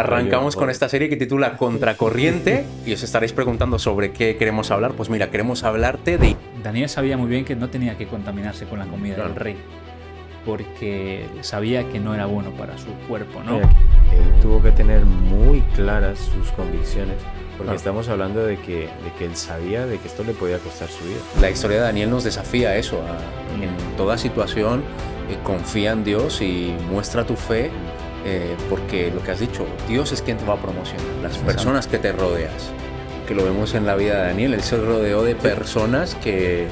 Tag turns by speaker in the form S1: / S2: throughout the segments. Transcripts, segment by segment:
S1: Arrancamos con esta serie que titula Contracorriente y os estaréis preguntando sobre qué queremos hablar. Pues mira, queremos hablarte de...
S2: Daniel sabía muy bien que no tenía que contaminarse con la comida del rey, porque sabía que no era bueno para su cuerpo, ¿no?
S3: Él tuvo que tener muy claras sus convicciones, porque estamos hablando de que él sabía de que esto le podía costar su vida.
S1: La historia de Daniel nos desafía a eso, en toda situación confía en Dios y muestra tu fe, porque lo que has dicho, Dios es quien te va a promocionar, las personas que te rodeas, que lo vemos en la vida de Daniel. Él se rodeó de personas que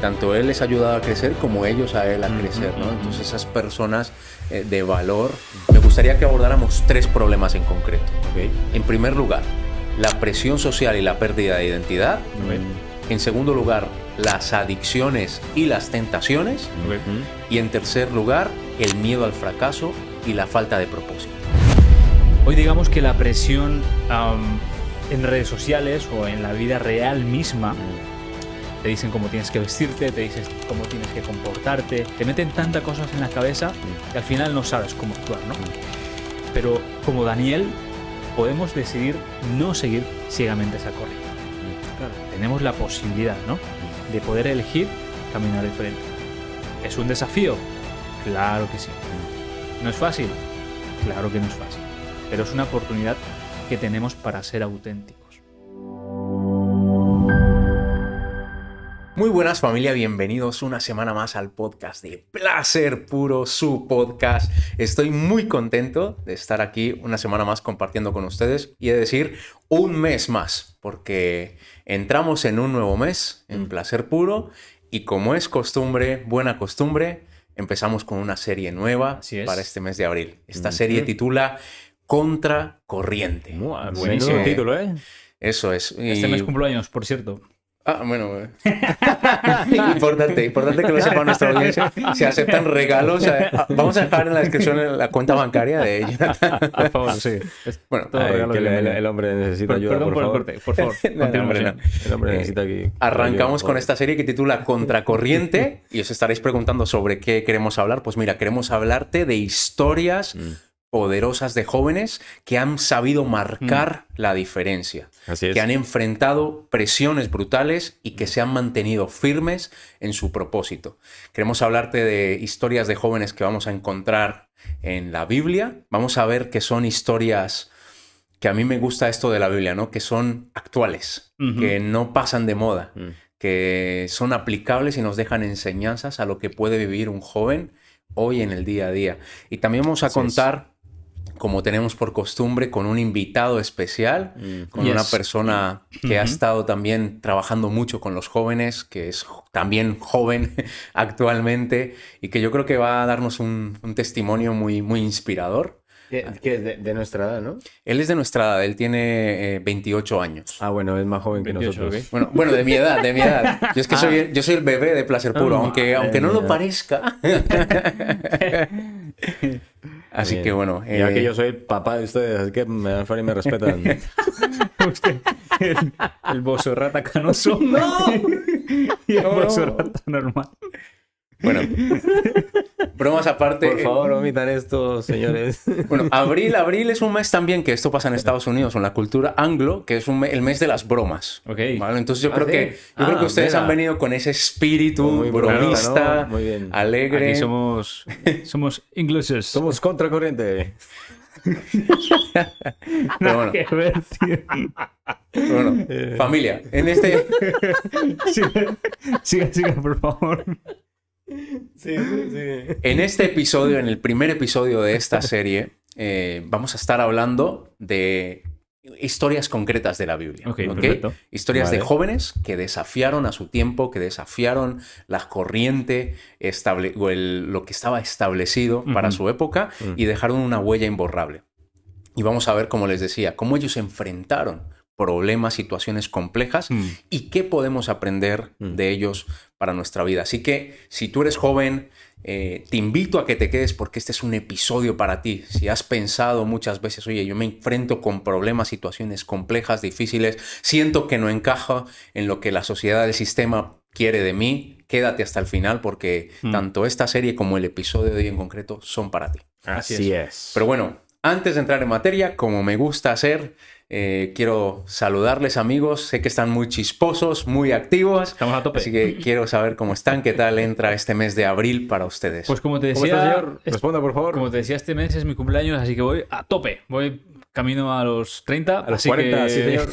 S1: tanto él les ha ayudado a crecer como ellos a él a crecer, ¿no? Entonces esas personas de valor, me gustaría que abordáramos 3 problemas en concreto. En primer lugar, la presión social y la pérdida de identidad. En segundo lugar, las adicciones y las tentaciones. Y en tercer lugar, el miedo al fracaso y la falta de propósito.
S2: Hoy digamos que la presión en redes sociales o en la vida real misma, te dicen cómo tienes que vestirte, te dicen cómo tienes que comportarte, te meten tantas cosas en la cabeza que al final no sabes cómo actuar, ¿no? Pero como Daniel, podemos decidir no seguir ciegamente esa corriente. Tenemos la posibilidad, ¿no?, de poder elegir caminar diferente. ¿Es un desafío? Claro que sí. ¿No es fácil? Claro que no es fácil. Pero es una oportunidad que tenemos para ser auténticos.
S1: Muy buenas, familia, bienvenidos una semana más al podcast de Placer Puro, su podcast. Estoy muy contento de estar aquí una semana más compartiendo con ustedes y de decir un mes más, porque entramos en un nuevo mes en Placer Puro y como es costumbre, buena costumbre, empezamos con una serie nueva para este mes de abril. Esta serie titula Contracorriente.
S3: Buenísimo título, ¿eh?
S1: Eso es.
S2: Este mes cumplo años, por cierto.
S1: Ah, bueno. Importante que lo sepa nuestra audiencia. Si aceptan regalos, vamos a dejar en la descripción la cuenta bancaria de ella.
S2: Por favor, sí.
S1: Bueno,
S3: que el hombre necesita ayuda,
S2: perdón por el corte, por favor.
S1: El
S3: hombre necesita aquí.
S1: Arrancamos con esta serie que titula Contracorriente y os estaréis preguntando sobre qué queremos hablar. Pues mira, queremos hablarte de historias poderosas de jóvenes que han sabido marcar la diferencia, que han enfrentado presiones brutales y que se han mantenido firmes en su propósito. Queremos hablarte de historias de jóvenes que vamos a encontrar en la Biblia. Vamos a ver que son historias que a mí me gusta esto de la Biblia, ¿no? Que son actuales, que no pasan de moda, que son aplicables y nos dejan enseñanzas a lo que puede vivir un joven hoy en el día a día. Y también vamos a contar, como tenemos por costumbre, con un invitado especial, con una persona que ha estado también trabajando mucho con los jóvenes, que es también joven actualmente y que yo creo que va a darnos un testimonio muy, muy inspirador.
S3: Que es de nuestra edad, ¿no?
S1: Él es de nuestra edad, él tiene 28 años.
S3: Ah, bueno, es más joven que
S2: 28,
S3: nosotros.
S2: ¿okay?
S1: Bueno, de mi edad. Yo es que yo soy el bebé de Placer Puro, aunque no lo parezca. Así que bueno.
S3: Ya que yo soy el papá de ustedes, así que me dan y me respetan.
S2: Usted, el bozo rata canoso.
S1: ¡No!
S2: Y el bozo rata normal.
S1: Bueno, bromas aparte.
S3: Por favor, omitan esto, señores.
S1: Bueno, abril es un mes también, que esto pasa en Estados Unidos, en la cultura anglo, que es el mes de las bromas.
S2: Okay.
S1: ¿Vale? Entonces yo creo que ustedes han venido con ese espíritu muy bromista, ¿no? Muy bien. Alegre.
S2: Aquí somos ingleses.
S3: Somos contracorriente.
S1: Pero bueno.
S2: Que ver, tío.
S1: Bueno, familia, en este...
S2: Siga, por favor.
S3: Sí.
S1: En este episodio, en el primer episodio de esta serie, vamos a estar hablando de historias concretas de la Biblia.
S2: Ok, perfecto.
S1: Historias de jóvenes que desafiaron a su tiempo, que desafiaron la corriente, lo que estaba establecido para su época y dejaron una huella imborrable. Y vamos a ver, como les decía, cómo ellos enfrentaron problemas, situaciones complejas y qué podemos aprender de ellos para nuestra vida. Así que si tú eres joven, te invito a que te quedes porque este es un episodio para ti. Si has pensado muchas veces, oye, yo me enfrento con problemas, situaciones complejas, difíciles, siento que no encajo en lo que la sociedad, el sistema quiere de mí, quédate hasta el final porque tanto esta serie como el episodio de hoy en concreto son para ti.
S3: Así es.
S1: Pero bueno, Antes de entrar en materia, como me gusta hacer, quiero saludarles, amigos. Sé que están muy chisposos, muy activos.
S2: Estamos a tope.
S1: Así que quiero saber cómo están, qué tal entra este mes de abril para ustedes.
S2: Pues como te
S3: ¿Cómo
S2: decía,
S3: está, señor? Responda, por favor.
S2: como te decía, este mes es mi cumpleaños, así que voy a tope. Voy camino a los 30.
S3: A los
S2: así
S3: 40,
S2: que...
S3: sí, señor.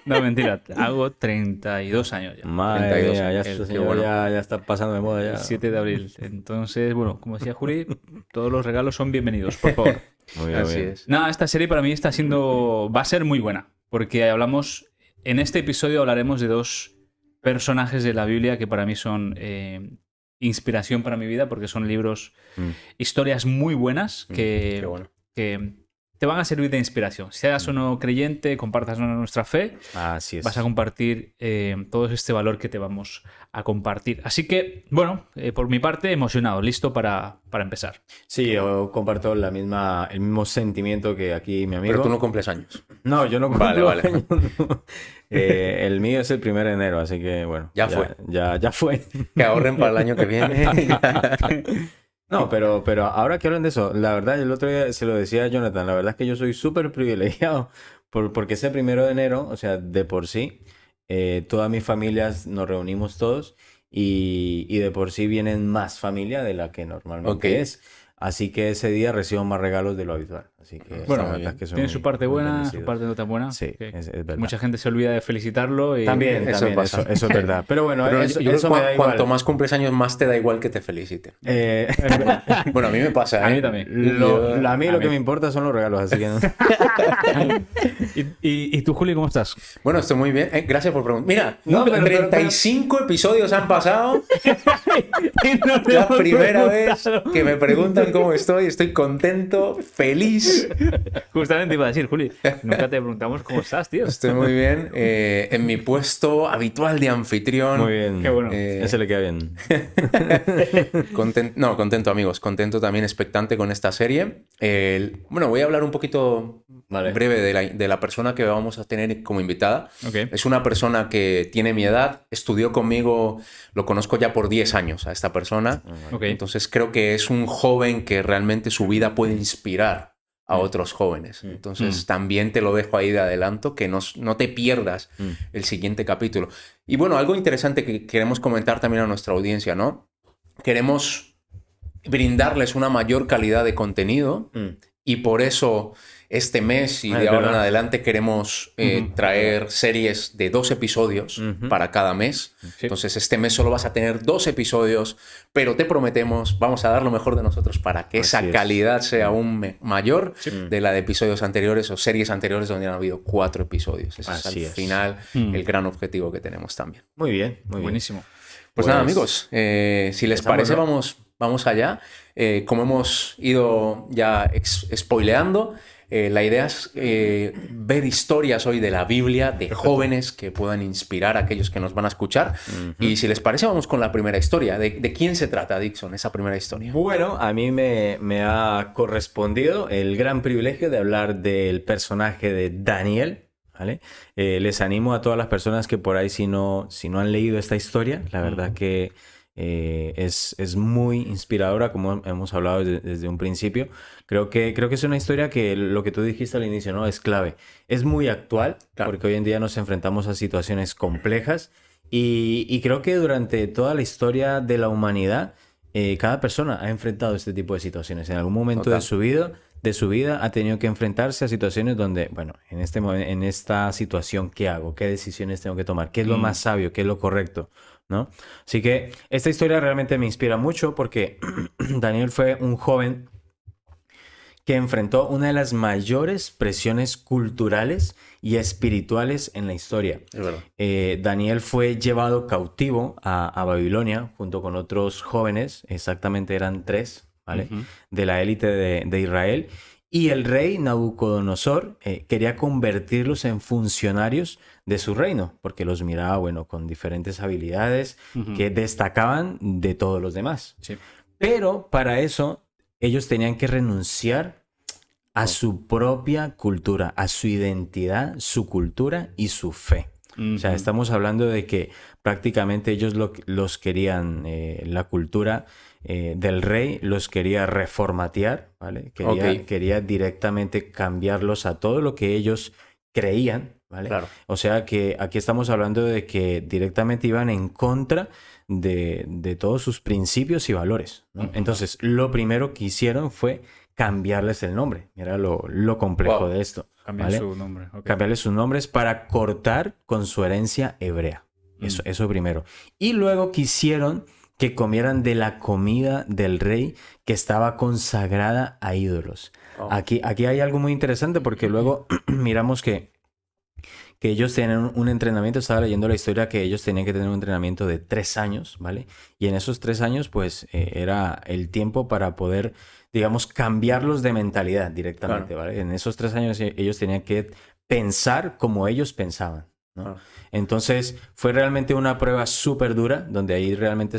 S2: No, mentira. Hago 32 años ya.
S3: Madre
S1: 32
S3: mía, ya,
S1: años.
S3: este
S1: Qué
S3: señor
S1: bueno.
S3: ya está pasando de moda ya.
S2: El 7 de abril. Entonces, bueno, como decía Juli, todos los regalos son bienvenidos, por favor.
S3: Muy bien,
S1: Así
S3: muy bien.
S1: es.
S2: Nada, esta serie para mí va a ser muy buena, porque en este episodio hablaremos de dos personajes de la Biblia que para mí son inspiración para mi vida, porque son libros, historias muy buenas
S1: Qué bueno.
S2: que te van a servir de inspiración. Seas o no creyente, compartas o no nuestra fe,
S3: Así es.
S2: vas a compartir todo este valor que te vamos a compartir. Así que, bueno, por mi parte, emocionado, listo para empezar.
S3: Sí, yo comparto el mismo sentimiento que aquí mi amigo.
S1: Pero tú no cumples años.
S3: No, yo no cumplo
S1: Vale.
S3: años, no. El mío es el 1 de enero, así que bueno.
S1: Ya fue.
S3: Ya fue.
S1: Que ahorren para el año que viene.
S3: No, pero ahora que hablan de eso, la verdad, el otro día se lo decía a Jonathan, la verdad es que yo soy súper privilegiado porque ese 1 de enero, o sea, de por sí, todas mis familias nos reunimos todos y de por sí vienen más familia de la que normalmente
S1: Ok.
S3: es. Así que ese día recibo más regalos de lo habitual. Así que
S2: Bueno,
S3: la verdad es que soy
S2: tiene
S3: muy-
S2: su parte
S3: muy
S2: buena, su
S3: bendecido.
S2: parte no tan buena.
S3: Sí,
S2: que
S3: es verdad.
S2: mucha gente se olvida de felicitarlo. Y...
S3: También,
S1: Eso
S3: también,
S1: pasa.
S3: eso es verdad. Pero bueno,
S1: Pero
S3: eso
S1: yo creo que
S3: me da igual.
S1: cuanto más cumples años, más te da igual que te feliciten.
S3: Eh,
S1: Bueno, a mí me pasa,
S2: A
S1: ¿eh?
S2: mí también.
S3: a mí
S2: A
S3: lo
S2: mí.
S3: que me importa son los regalos, así que no.
S2: ¿Y tú, Juli, cómo estás?
S1: Bueno, estoy muy bien. Gracias por preguntar. Mira,
S3: No, pero-
S1: 35 episodios han pasado. La primera vez que me preguntan cómo estoy. Estoy contento, feliz.
S2: Justamente iba a decir, Juli, nunca te preguntamos cómo estás, tío.
S1: Estoy muy bien. En mi puesto habitual de anfitrión.
S3: Muy bien.
S2: Qué bueno.
S3: Ese le queda bien.
S1: Contento, amigos. Contento también, expectante con esta serie. Bueno, voy a hablar un poquito
S3: Vale.
S1: breve de la persona que vamos a tener como invitada.
S2: Ok.
S1: Es una persona que tiene mi edad, estudió conmigo, lo conozco ya por 10 años a esta persona.
S2: Ok.
S1: Entonces creo que es un joven que realmente su vida puede inspirar a otros jóvenes. Entonces también te lo dejo ahí de adelanto, que no te pierdas el siguiente capítulo. Y bueno, algo interesante que queremos comentar también a nuestra audiencia, ¿no? Queremos brindarles una mayor calidad de contenido y por eso este mes y
S3: Ah,
S1: de
S3: es
S1: ahora en
S3: verdad.
S1: adelante queremos traer series de 2 episodios para cada mes.
S2: Sí.
S1: Entonces este mes solo vas a tener 2 episodios, pero te prometemos, vamos a dar lo mejor de nosotros para que esa
S3: Así es.
S1: calidad sea aún mayor de la de episodios anteriores o series anteriores donde han habido 4 episodios. Ese es
S3: Así
S1: al
S3: es.
S1: final el gran objetivo que tenemos también.
S3: Muy bien, muy bien.
S2: Buenísimo.
S1: Pues nada, amigos, si les
S3: empezamos,
S1: parece,
S3: ¿no?
S1: vamos allá. Como hemos ido ya spoileando, la idea es ver historias hoy de la Biblia, de jóvenes que puedan inspirar a aquellos que nos van a escuchar. Y si les parece, vamos con la primera historia. ¿De quién se trata, Dixon, esa primera historia?
S3: Bueno, a mí me ha correspondido el gran privilegio de hablar del personaje de Daniel. ¿Vale? Les animo a todas las personas que por ahí, si no han leído esta historia, la verdad que es muy inspiradora, como hemos hablado desde un principio. Creo que es una historia que lo que tú dijiste al inicio, ¿no? Es clave. Es muy actual,
S1: Claro.
S3: porque hoy en día nos enfrentamos a situaciones complejas y creo que durante toda la historia de la humanidad, cada persona ha enfrentado este tipo de situaciones. En algún momento
S1: Total.
S3: de su vida ha tenido que enfrentarse a situaciones donde, bueno, en esta situación, ¿qué hago? ¿Qué decisiones tengo que tomar? ¿Qué es lo más sabio? ¿Qué es lo correcto? ¿No? Así que esta historia realmente me inspira mucho porque Daniel fue un joven que enfrentó una de las mayores presiones culturales y espirituales en la historia.
S1: Es verdad.
S3: Daniel fue llevado cautivo a Babilonia junto con otros jóvenes, exactamente eran 3, ¿vale? De la élite de Israel. Y el rey Nabucodonosor quería convertirlos en funcionarios de su reino, porque los miraba, bueno, con diferentes habilidades que destacaban de todos los demás.
S2: Sí.
S3: Pero para eso ellos tenían que renunciar a su propia cultura, a su identidad, su cultura y su fe. O sea, estamos hablando de que prácticamente ellos los querían, la cultura del rey los quería reformatear, ¿vale? Quería directamente cambiarlos a todo lo que ellos creían, ¿vale?
S1: Claro.
S3: O sea que aquí estamos hablando de que directamente iban en contra de todos sus principios y valores, ¿no? Entonces, lo primero que hicieron fue cambiarles el nombre. Mira lo complejo de esto.
S2: Cambiar
S3: ¿vale?
S2: su nombre. Okay.
S3: Cambiarles sus nombres para cortar con su herencia hebrea. Eso primero. Y luego quisieron que comieran de la comida del rey que estaba consagrada a ídolos.
S1: Oh.
S3: Aquí hay algo muy interesante porque luego miramos que ellos tienen un entrenamiento. Estaba leyendo la historia que ellos tenían que tener un entrenamiento de 3 años, ¿vale? Y en esos 3 años, pues, era el tiempo para poder, digamos, cambiarlos de mentalidad directamente,
S1: Claro.
S3: ¿vale? En esos 3 años ellos tenían que pensar como ellos pensaban, ¿no?
S1: Claro.
S3: Entonces, fue realmente una prueba súper dura, donde ahí realmente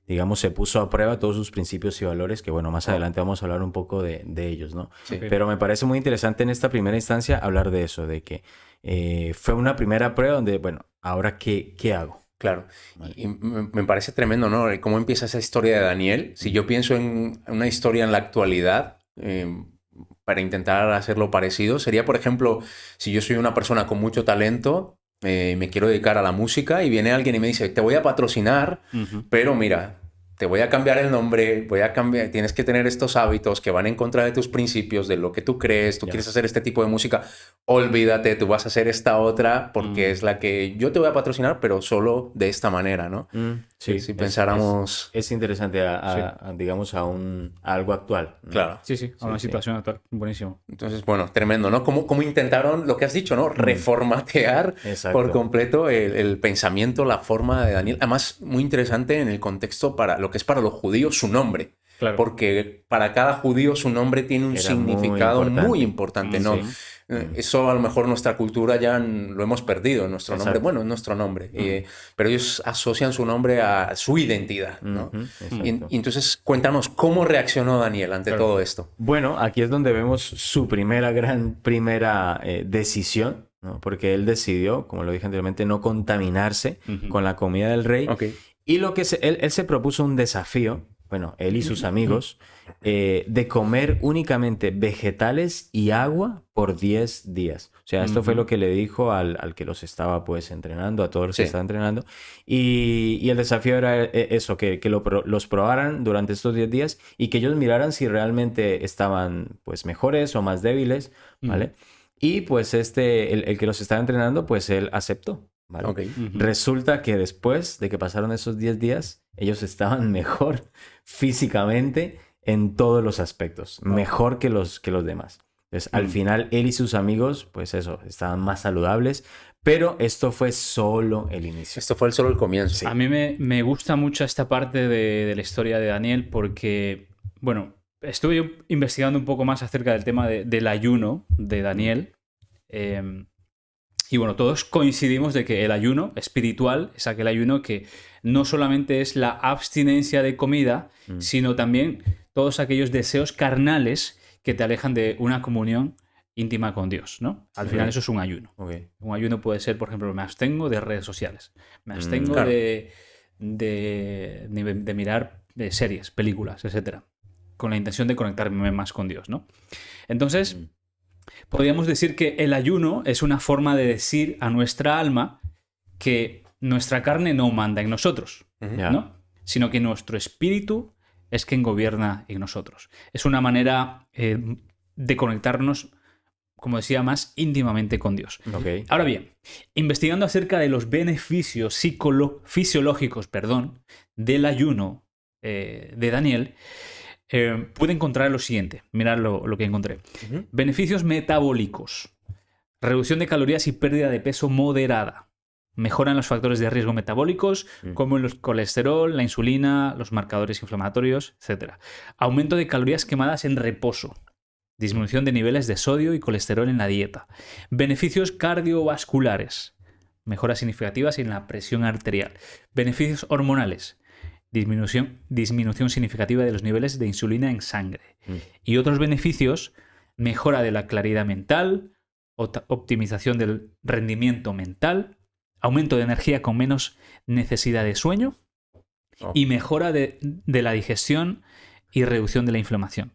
S3: digamos, se puso a prueba todos sus principios y valores, que bueno, más adelante vamos a hablar un poco de ellos, ¿no?
S1: Sí.
S2: Okay.
S3: Pero me parece muy interesante en esta primera instancia hablar de eso, de que fue una primera prueba donde, bueno, ¿ahora qué hago?
S1: Claro,
S3: Vale.
S1: y me parece tremendo, ¿no? Cómo empieza esa historia de Daniel. Si yo pienso en una historia en la actualidad, para intentar hacerlo parecido, sería, por ejemplo, si yo soy una persona con mucho talento, me quiero dedicar a la música y viene alguien y me dice, te voy a patrocinar, pero mira, te voy a cambiar el nombre, tienes que tener estos hábitos que van en contra de tus principios, de lo que tú crees, tú quieres hacer este tipo de música, olvídate, tú vas a hacer esta otra porque es la que yo te voy a patrocinar, pero solo de esta manera, ¿no?
S3: Sí,
S1: si pensáramos...
S3: Es interesante digamos, a algo actual, ¿no?
S1: Claro.
S2: Sí, a una situación actual. Buenísimo.
S1: Entonces, bueno, tremendo, ¿no? Cómo intentaron, lo que has dicho, ¿no? Reformatear por completo el pensamiento, la forma de Daniel. Además, muy interesante en el contexto para lo que es para los judíos su nombre.
S2: Claro.
S1: Porque para cada judío su nombre tiene un significado muy importante, ¿no?
S3: Sí.
S1: Eso a lo mejor nuestra cultura ya lo hemos perdido, nuestro nombre, bueno, es nuestro nombre, pero ellos asocian su nombre a su identidad, ¿no? Y entonces cuéntanos cómo reaccionó Daniel ante todo esto.
S3: Bueno, aquí es donde vemos su primera decisión, ¿no? Porque él decidió, como lo dije anteriormente, no contaminarse con la comida del rey.
S1: Okay.
S3: Y él se propuso un desafío, bueno, él y sus amigos, de comer únicamente vegetales y agua por 10 días. O sea, esto fue lo que le dijo al que los estaba pues entrenando, a todos los que estaban entrenando. Y el desafío era eso, que los probaran durante estos 10 días y que ellos miraran si realmente estaban pues mejores o más débiles, ¿vale? Y pues el que los estaba entrenando, pues él aceptó. ¿Vale?
S1: Okay.
S3: Resulta que después de que pasaron esos 10 días, ellos estaban mejor físicamente en todos los aspectos, mejor que los demás. Entonces, al final, él y sus amigos, pues eso, estaban más saludables, pero esto fue solo el inicio.
S1: Esto fue solo el comienzo.
S2: Sí. A mí me gusta mucho esta parte de la historia de Daniel porque, bueno, estuve investigando un poco más acerca del tema del ayuno de Daniel. Y bueno, todos coincidimos de que el ayuno espiritual es aquel ayuno que no solamente es la abstinencia de comida, sino también todos aquellos deseos carnales que te alejan de una comunión íntima con Dios, ¿no? Al final eso es un ayuno.
S3: Okay.
S2: Un ayuno puede ser, por ejemplo, me abstengo de redes sociales, me abstengo de mirar series, películas, etcétera, con la intención de conectarme más con Dios, ¿no? Entonces... podríamos decir que el ayuno es una forma de decir a nuestra alma que nuestra carne no manda en nosotros, ¿no? Sino que nuestro espíritu es quien gobierna en nosotros. Es una manera de conectarnos, como decía, más íntimamente con Dios.
S3: Okay.
S2: Ahora bien, investigando acerca de los beneficios fisiológicos del ayuno de Daniel, pude encontrar lo siguiente. Mirad lo que encontré. Beneficios metabólicos. Reducción de calorías y pérdida de peso moderada. Mejoran los factores de riesgo metabólicos, como el colesterol, la insulina, los marcadores inflamatorios, etc. Aumento de calorías quemadas en reposo. Disminución de niveles de sodio y colesterol en la dieta. Beneficios cardiovasculares. Mejoras significativas en la presión arterial. Beneficios hormonales. Disminución significativa de los niveles de insulina en sangre. Y otros beneficios, mejora de la claridad mental, optimización del rendimiento mental, aumento de energía con menos necesidad de sueño
S1: Oh.
S2: y mejora de la digestión y reducción de la inflamación,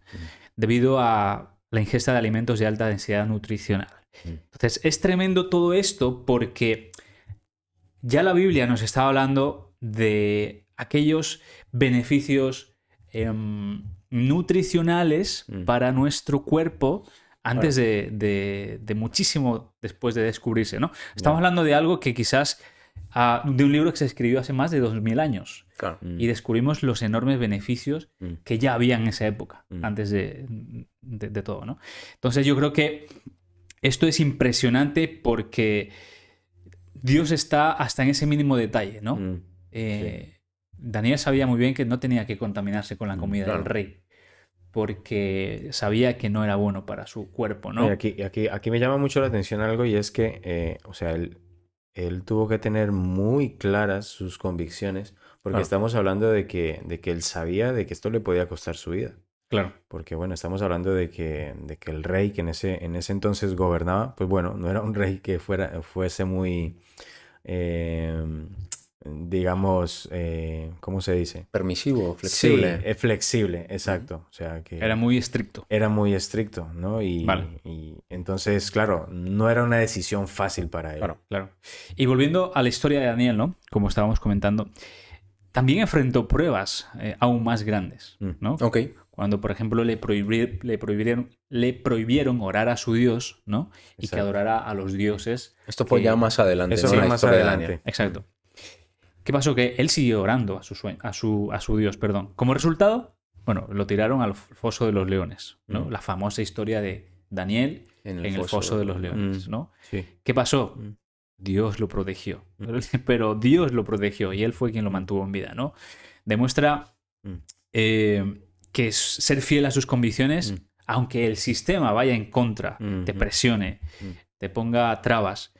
S2: debido a la ingesta de alimentos de alta densidad nutricional. Entonces, es tremendo todo esto porque ya la Biblia nos estaba hablando de aquellos beneficios nutricionales para nuestro cuerpo antes de muchísimo después de descubrirse, ¿no? Estamos hablando de algo que quizás de un libro que se escribió hace más de 2000 años.
S1: Claro.
S2: Y descubrimos los enormes beneficios que ya había en esa época, antes de todo, ¿no? Entonces yo creo que esto es impresionante porque Dios está hasta en ese mínimo detalle, ¿no? Daniel sabía muy bien que no tenía que contaminarse con la comida del rey, porque sabía que no era bueno para su cuerpo, ¿no?
S3: Aquí me llama mucho la atención algo, y es que, o sea, él tuvo que tener muy claras sus convicciones, porque estamos hablando de que él sabía de que esto le podía costar su vida.
S2: Claro.
S3: Porque, bueno, estamos hablando de que el rey que en ese entonces gobernaba, pues bueno, no era un rey que fuese muy, digamos, ¿cómo se dice?
S1: Permisivo, flexible.
S3: Sí, flexible, exacto. O sea, que
S2: Era muy estricto.
S3: era muy estricto, ¿no? Y entonces, claro, no era una decisión fácil para él.
S2: Claro. Y volviendo a la historia de Daniel, ¿no? Como estábamos comentando, también enfrentó pruebas aún más grandes, ¿no?
S1: Ok.
S2: Cuando, por ejemplo, le prohibieron orar a su Dios, ¿no? Y que adorara a los dioses.
S1: Esto fue ya más adelante.
S3: Eso
S1: ¿no?
S3: fue
S1: La
S3: más
S1: historia de
S3: adelante.
S1: Daniel.
S2: Exacto. ¿Qué pasó? Que él siguió orando a su Dios, perdón. Como resultado, bueno, lo tiraron al foso de los leones, ¿no? La famosa historia de Daniel en el foso de los leones, ¿no?
S3: Sí.
S2: ¿Qué pasó? Dios lo protegió. Pero Dios lo protegió y él fue quien lo mantuvo en vida, ¿no? Demuestra que ser fiel a sus convicciones, aunque el sistema vaya en contra, te presione, te ponga trabas,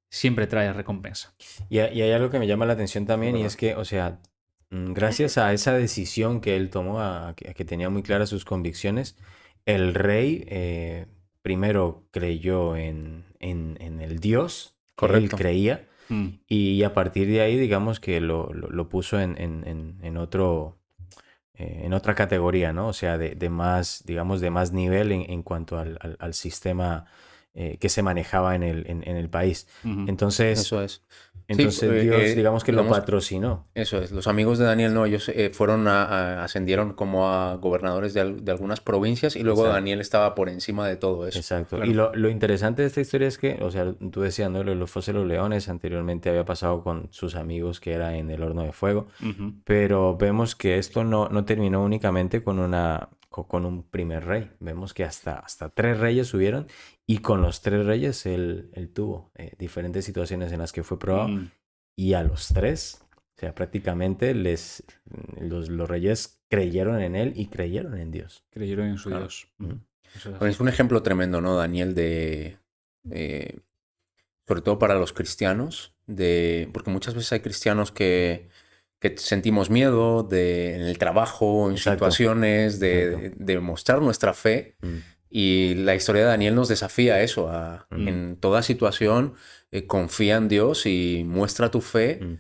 S2: siempre trae recompensa.
S3: Y hay algo que me llama la atención también, y es que, o sea, gracias a esa decisión que él tomó, a que tenía muy claras sus convicciones, el rey primero creyó en el Dios que él creía, y a partir de ahí, digamos que lo puso en otra categoría, ¿no? O sea, de más, digamos, de más nivel en cuanto al sistema que se manejaba en el país. Entonces,
S1: Eso es.
S3: Entonces
S1: Sí,
S3: Dios, digamos que lo
S1: digamos,
S3: patrocinó.
S1: Eso es. Los amigos de Daniel, no, ellos ascendieron como a gobernadores de algunas provincias y luego
S3: Exacto.
S1: Daniel estaba por encima de todo eso.
S3: Exacto.
S2: Claro.
S3: Y lo interesante de esta historia es que, o sea, tú decías, ¿no? Los fosos de los leones, anteriormente había pasado con sus amigos que era en el horno de fuego, pero vemos que esto no terminó únicamente con un primer rey. Vemos que hasta 3 reyes subieron, y con los 3 reyes él tuvo diferentes situaciones en las que fue probado, y a los 3, o sea, prácticamente los reyes creyeron en él y creyeron en Dios.
S2: Creyeron en su Dios. Eso es
S1: Bueno, es un ejemplo tremendo, ¿no, Daniel? Sobre todo para los cristianos, porque muchas veces hay cristianos que sentimos miedo en el trabajo, en
S3: Exacto.
S1: situaciones, de mostrar nuestra fe. Y la historia de Daniel nos desafía a eso, en toda situación, confía en Dios y muestra tu fe,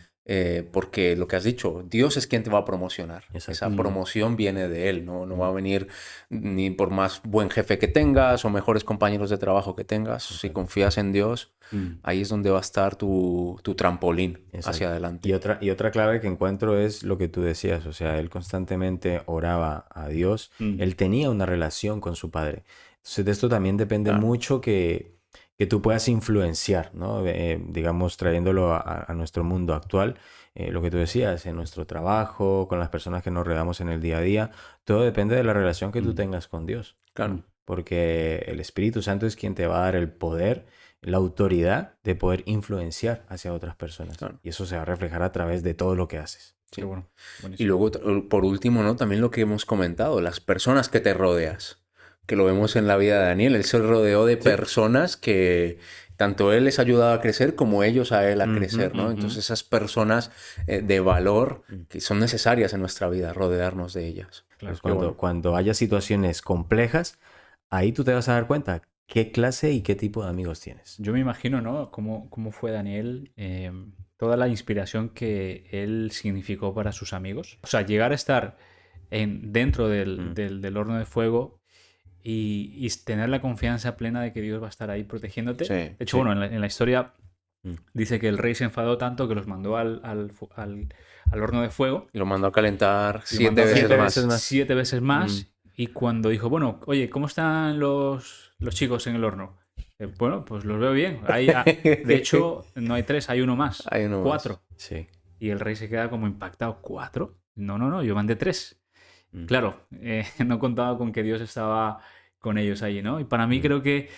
S1: porque lo que has dicho, Dios es quien te va a promocionar.
S3: Exacto.
S1: Esa promoción viene de Él, no va a venir ni por más buen jefe que tengas o mejores compañeros de trabajo que tengas.
S3: Exacto.
S1: Si confías en Dios, ahí es donde va a estar tu trampolín hacia adelante.
S3: Y otra clave que encuentro es lo que tú decías, o sea, él constantemente oraba a Dios, él tenía una relación con su padre. Entonces de esto también depende mucho que tú puedas influenciar, ¿no? Digamos, trayéndolo a nuestro mundo actual, lo que tú decías, en nuestro trabajo, con las personas que nos rodeamos en el día a día, todo depende de la relación que tú tengas con Dios.
S1: Claro.
S3: Porque el Espíritu Santo es quien te va a dar el poder, la autoridad de poder influenciar hacia otras personas.
S1: Claro.
S3: Y eso se va a reflejar a través de todo lo que haces.
S1: Sí.
S2: Qué bueno.
S1: Y
S2: Buenísimo.
S1: luego, por último, ¿no? También lo que hemos comentado, las personas que te rodeas, que lo vemos en la vida de Daniel. Él se rodeó de personas que tanto él les ayudaba a crecer como ellos a él a crecer, ¿no? Entonces esas personas de valor que son necesarias en nuestra vida, rodearnos de ellas.
S2: Claro.
S3: Pues cuando haya situaciones complejas, ahí tú te vas a dar cuenta qué clase y qué tipo de amigos tienes.
S2: Yo me imagino, ¿no? Cómo fue Daniel toda la inspiración que él significó para sus amigos. O sea, llegar a estar dentro del horno de fuego y tener la confianza plena de que Dios va a estar ahí protegiéndote.
S1: Sí,
S2: De hecho, bueno, en la historia dice que el rey se enfadó tanto que los mandó al horno de fuego.
S1: Y lo mandó a calentar
S2: Y lo
S1: 7
S2: mandó
S1: veces más.
S2: 7 veces más. Y cuando dijo, bueno, oye, ¿cómo están los chicos en el horno? Bueno, pues los veo bien. De hecho, no hay 3, hay uno más.
S1: Hay uno más.
S2: 4.
S3: Sí.
S2: Y el rey se queda como impactado. ¿4? No, yo mandé 3. Claro, no contaba con que Dios estaba con ellos allí, ¿no? Y para mí creo que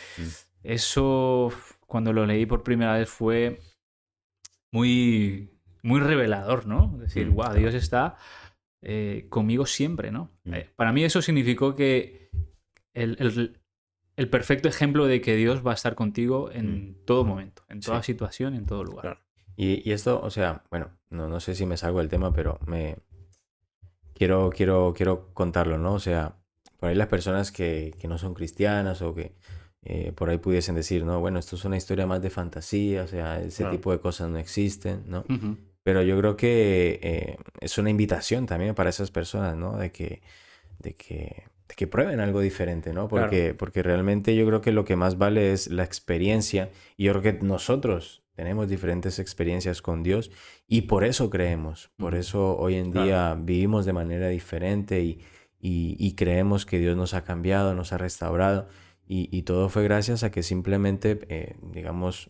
S2: eso, cuando lo leí por primera vez, fue muy, muy revelador, ¿no? Es decir, wow, Dios está conmigo siempre, ¿no? Para mí eso significó que el perfecto ejemplo de que Dios va a estar contigo en todo momento, en toda situación, en todo lugar.
S1: Claro.
S3: Y esto, o sea, bueno, no sé si me salgo del tema, pero quiero contarlo, ¿no? O sea, por ahí las personas que no son cristianas o que por ahí pudiesen decir, no, bueno, esto es una historia más de fantasía, o sea, ese tipo de cosas no existen, ¿no? Pero yo creo que es una invitación también para esas personas, ¿no? De que prueben algo diferente, ¿no? Porque realmente yo creo que lo que más vale es la experiencia. Y yo creo que nosotros tenemos diferentes experiencias con Dios y por eso creemos. Por eso hoy en día vivimos de manera diferente y creemos que Dios nos ha cambiado, nos ha restaurado. Y todo fue gracias a que simplemente, digamos,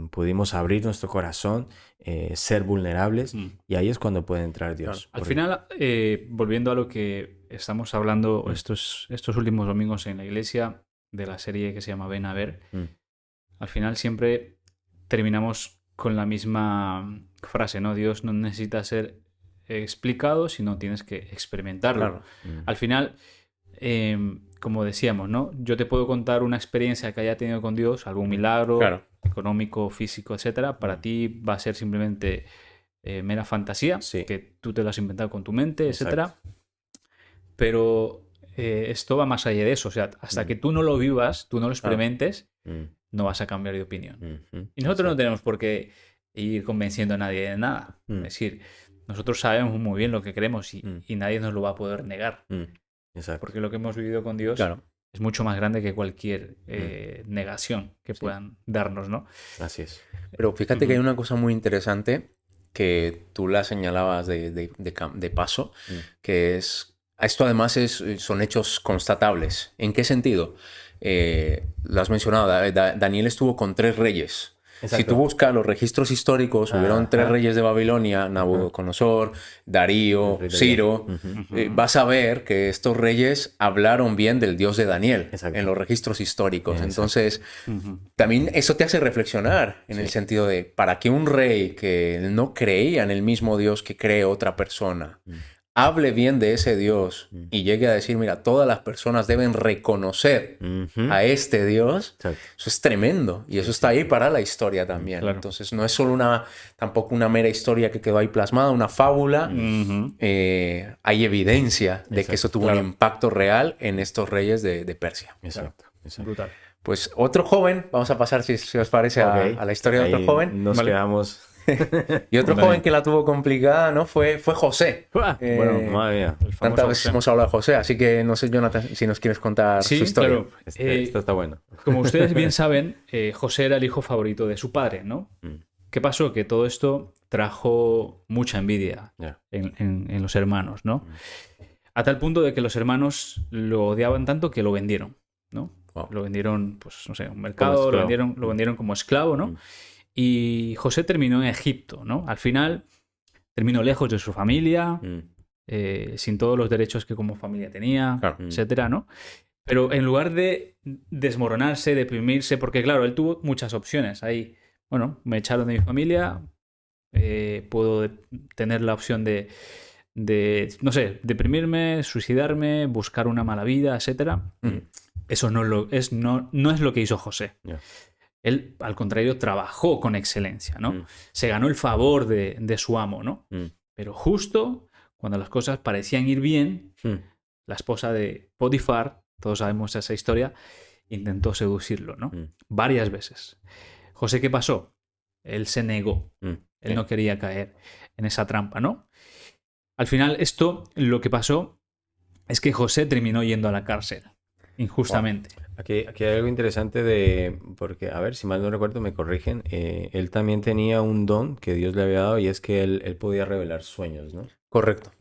S3: pudimos abrir nuestro corazón, ser vulnerables, y ahí es cuando puede entrar Dios.
S2: Al final, volviendo a lo que estamos hablando estos últimos domingos en la iglesia, de la serie que se llama Ven a ver, al final siempre terminamos con la misma frase, ¿no? Dios no necesita ser explicado, sino tienes que experimentarlo.
S1: Claro.
S2: Al final, como decíamos, ¿no? Yo te puedo contar una experiencia que haya tenido con Dios, algún milagro económico, físico, etcétera. Para ti va a ser simplemente mera fantasía, que tú te lo has inventado con tu mente, etcétera. Pero esto va más allá de eso. O sea, hasta que tú no lo vivas, tú no lo experimentes, no vas a cambiar de opinión. Y nosotros no tenemos por qué ir convenciendo a nadie de nada. Es decir, nosotros sabemos muy bien lo que queremos y nadie nos lo va a poder negar. Porque lo que hemos vivido con Dios es mucho más grande que cualquier negación que puedan darnos, ¿no?
S3: Así es.
S1: Pero fíjate que hay una cosa muy interesante que tú la señalabas de paso, que es... Esto además son hechos constatables. ¿En qué sentido? Lo has mencionado, Daniel estuvo con 3 reyes. Exacto. Si tú buscas los registros históricos, hubieron 3 reyes de Babilonia, Nabucodonosor, Darío, Ciro. Vas a ver que estos reyes hablaron bien del Dios de Daniel en los registros históricos. Entonces, también eso te hace reflexionar en el sentido de, ¿para qué un rey que no creía en el mismo Dios que cree otra persona hable bien de ese Dios y llegue a decir, mira, todas las personas deben reconocer a este Dios? Exacto. Eso es tremendo. Y eso está ahí para la historia también. Claro. Entonces, no es solo tampoco una mera historia que quedó ahí plasmada, una fábula. Hay evidencia de que eso tuvo un impacto real en estos reyes de Persia.
S3: Exacto.
S2: Brutal.
S1: Pues otro joven, vamos a pasar, si os parece, a la historia de otro joven.
S3: Nos quedamos...
S1: Y otro joven que la tuvo complicada, ¿no? Fue José.
S3: Bueno, madre mía.
S1: Tantas veces hemos hablado de José, así que no sé, Jonathan, si nos quieres contar su historia.
S2: Claro.
S3: Esto está bueno.
S2: Como ustedes bien saben, José era el hijo favorito de su padre, ¿no? ¿Qué pasó? Que todo esto trajo mucha envidia en los hermanos, ¿no? A tal punto de que los hermanos lo odiaban tanto que lo vendieron, ¿no? Wow. Lo vendieron, pues, no sé, a un mercado, lo vendieron como esclavo, ¿no? Y José terminó en Egipto, ¿no? Al final terminó lejos de su familia, sin todos los derechos que como familia tenía, etcétera, ¿no? Pero en lugar de desmoronarse, deprimirse, porque claro, él tuvo muchas opciones. Ahí, bueno, me echaron de mi familia, puedo tener la opción de, no sé, deprimirme, suicidarme, buscar una mala vida, etcétera. Eso no es lo que hizo José. Él, al contrario, trabajó con excelencia, ¿no? Se ganó el favor de su amo, ¿no? Pero justo cuando las cosas parecían ir bien, la esposa de Potifar, todos sabemos esa historia, intentó seducirlo, ¿no? Varias veces. José, ¿qué pasó? Él se negó. Él
S3: Sí.
S2: no quería caer en esa trampa, ¿no? Al final, lo que pasó es que José terminó yendo a la cárcel, injustamente.
S3: Aquí hay algo interesante porque, a ver, si mal no recuerdo, me corrigen, él también tenía un don que Dios le había dado y es que él podía revelar sueños, ¿no?
S1: Correcto.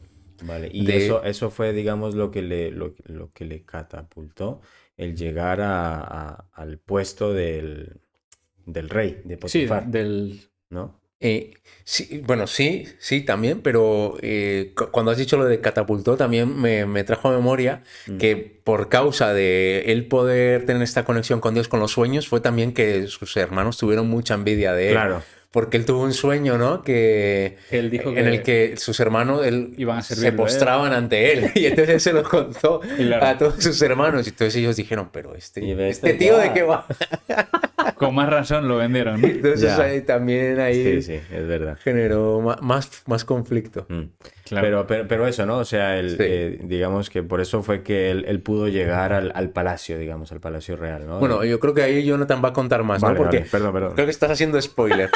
S3: Vale, y
S1: De-
S3: eso fue, digamos, lo que le catapultó el llegar al puesto del rey, de
S2: Sí,
S3: Potifar,
S2: del...
S3: ¿no?
S1: Sí, bueno, sí, sí, también, pero cuando has dicho lo de catapultó, también me trajo a memoria que por causa de él poder tener esta conexión con Dios con los sueños, fue también que sus hermanos tuvieron mucha envidia de él.
S3: Claro.
S1: Porque él tuvo un sueño, ¿no?
S2: Él dijo
S1: en el que sus hermanos
S2: iban a
S1: se
S2: servirlo a él.
S1: postraban ante él. Y entonces él se lo contó
S2: Claro.
S1: a todos sus hermanos. Y entonces ellos dijeron, pero
S3: Y
S1: este
S3: este
S1: tío
S3: ya.
S1: ¿de qué va?
S2: Con más razón lo vendieron, ¿no?
S1: Entonces
S3: Ya.
S1: también ahí
S3: Sí, es verdad.
S1: generó más conflicto.
S2: Claro.
S3: Pero eso, ¿no? O sea,
S1: Sí.
S3: digamos que por eso fue que él pudo llegar al palacio, digamos, al palacio real, ¿no?
S1: Bueno, yo creo que ahí Jonathan va a contar más,
S3: Vale,
S1: ¿no? Porque
S3: vale, perdón.
S1: creo que estás haciendo spoiler.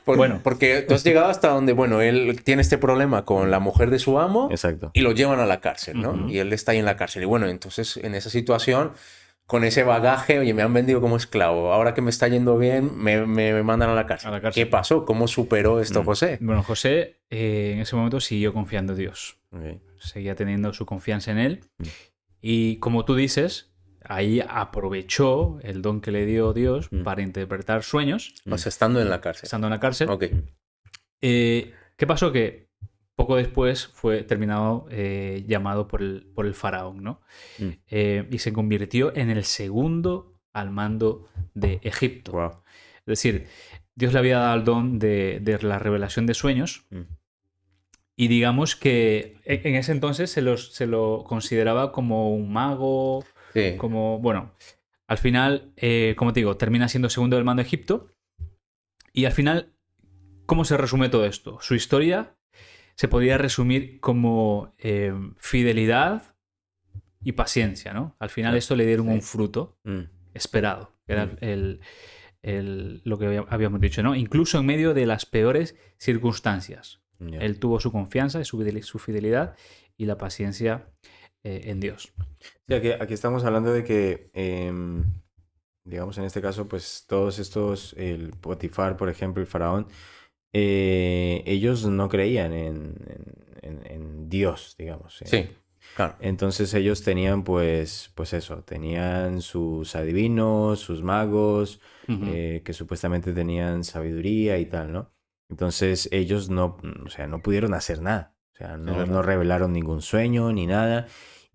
S2: Bueno.
S1: Porque tú has llegado hasta donde, bueno, él tiene este problema con la mujer de su amo
S3: Exacto.
S1: y lo llevan a la cárcel, ¿no?
S2: Ujú.
S1: Y él está ahí en la cárcel. Y bueno, entonces en esa situación, con ese bagaje, oye, me han vendido como esclavo. Ahora que me está yendo bien, me mandan a la cárcel.
S2: A la cárcel.
S1: ¿Qué pasó? ¿Cómo superó esto José?
S2: Bueno, José en ese momento siguió confiando en Dios.
S3: Ok.
S2: Seguía teniendo su confianza en él. Y como tú dices, ahí aprovechó el don que le dio Dios para interpretar sueños,
S1: O sea, estando en la cárcel.
S2: estando en la cárcel.
S1: Ok.
S2: ¿Qué pasó? Que poco después fue llamado por el faraón, ¿no? Y se convirtió en el segundo al mando de Egipto.
S3: Wow.
S2: Es decir, Dios le había dado el don de la revelación de sueños. Y digamos que en ese entonces se lo consideraba como un mago,
S1: Sí.
S2: como, bueno, al final, como te digo, termina siendo segundo del mando de Egipto. Y al final, ¿cómo se resume todo esto? Su historia se podría resumir como fidelidad y paciencia, ¿no? Al final esto le dieron un fruto esperado, que era lo que habíamos dicho, ¿no? Incluso en medio de las peores circunstancias.
S3: Ya.
S2: Él tuvo su confianza, su fidelidad y la paciencia en Dios.
S3: Sí, aquí estamos hablando de que, digamos, en este caso, pues todos estos, el Potifar, por ejemplo, el faraón, ellos no creían en Dios, digamos.
S1: Sí, claro.
S3: Entonces ellos tenían, pues eso, tenían sus adivinos, sus magos, que supuestamente tenían sabiduría y tal, ¿no? Entonces ellos no pudieron hacer nada. O sea, no revelaron ningún sueño ni nada.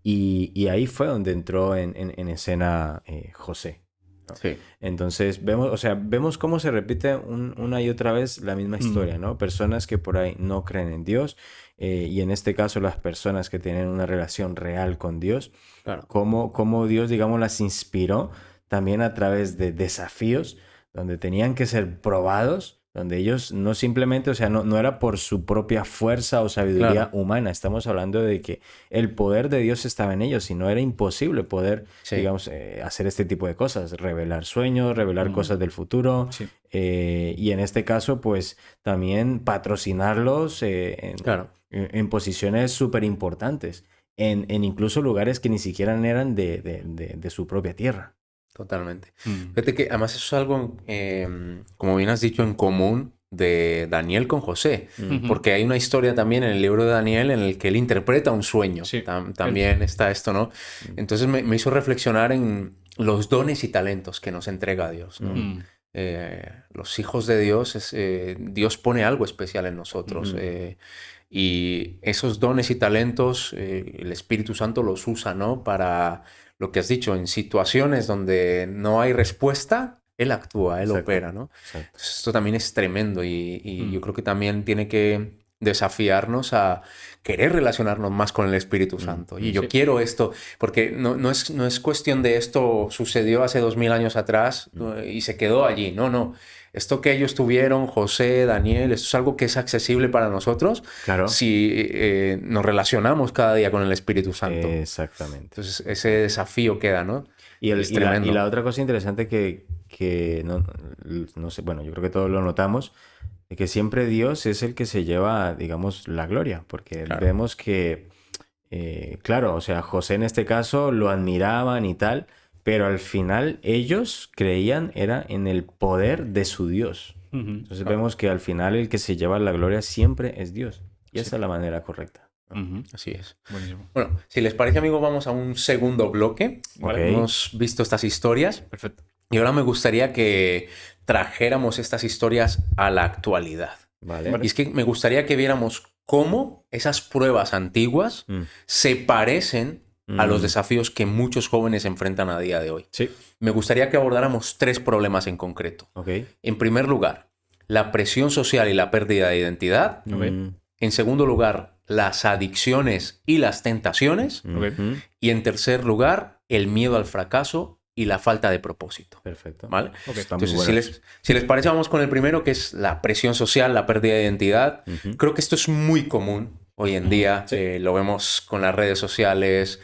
S3: Y ahí fue donde entró en escena José, ¿no?
S1: Sí.
S3: Entonces vemos cómo se repite una y otra vez la misma historia, ¿no? Personas que por ahí no creen en Dios, y en este caso las personas que tienen una relación real con Dios,
S1: Claro.
S3: cómo Dios, digamos, las inspiró también a través de desafíos donde tenían que ser probados, donde ellos no simplemente, o sea, no era por su propia fuerza o sabiduría humana. Estamos hablando de que el poder de Dios estaba en ellos y no era imposible poder, digamos, hacer este tipo de cosas, revelar sueños, revelar cosas del futuro.
S2: Sí.
S3: Y en este caso, pues, también patrocinarlos en posiciones súper importantes, en incluso lugares que ni siquiera eran de su propia tierra.
S1: Totalmente. Fíjate que además eso es algo, como bien has dicho, en común de Daniel con José, porque hay una historia también en el libro de Daniel en el que él interpreta un sueño.
S2: Sí.
S1: También está esto, ¿no? Entonces me hizo reflexionar en los dones y talentos que nos entrega Dios, ¿no? Los hijos de Dios, Dios pone algo especial en nosotros. Y esos dones y talentos, el Espíritu Santo los usa, ¿no? Para lo que has dicho, en situaciones donde no hay respuesta, Él actúa, Él opera, ¿no? Entonces, esto también es tremendo y yo creo que también tiene que desafiarnos a querer relacionarnos más con el Espíritu Santo. Y yo quiero esto, porque no es cuestión de esto sucedió hace 2000 años atrás y se quedó allí. No. Esto que ellos tuvieron, José, Daniel, esto es algo que es accesible para nosotros si nos relacionamos cada día con el Espíritu Santo.
S3: Exactamente.
S1: Entonces ese desafío queda, ¿no?
S3: Y
S1: es tremendo.
S3: la otra cosa interesante que que no sé, bueno, yo creo que todos lo notamos, de que siempre Dios es el que se lleva, digamos, la gloria, porque
S1: Claro.
S3: vemos que, claro, o sea, José en este caso lo admiraban y tal, pero al final ellos creían era en el poder de su Dios. Entonces vemos que al final el que se lleva la gloria siempre es Dios. Y esa es la manera correcta.
S1: Así es.
S2: Buenísimo.
S1: Bueno, si les parece, amigos, vamos a un segundo bloque.
S3: Vale.
S1: Hemos visto estas historias
S2: Perfecto.
S1: y ahora me gustaría que trajéramos estas historias a la actualidad.
S3: Vale.
S1: Y es que me gustaría que viéramos cómo esas pruebas antiguas se parecen a los desafíos que muchos jóvenes enfrentan a día de hoy.
S3: Sí.
S1: Me gustaría que abordáramos 3 problemas en concreto.
S3: Ok.
S1: En primer lugar, la presión social y la pérdida de identidad. En segundo lugar, las adicciones y las tentaciones. Y en tercer lugar, el miedo al fracaso y la falta de propósito.
S3: Perfecto.
S1: ¿Vale?
S3: Está muy
S1: Entonces,
S3: bueno.
S1: si les parece, vamos con el primero, que es la presión social, la pérdida de identidad. Creo que esto es muy común hoy en día.
S3: Sí.
S1: Lo vemos con las redes sociales,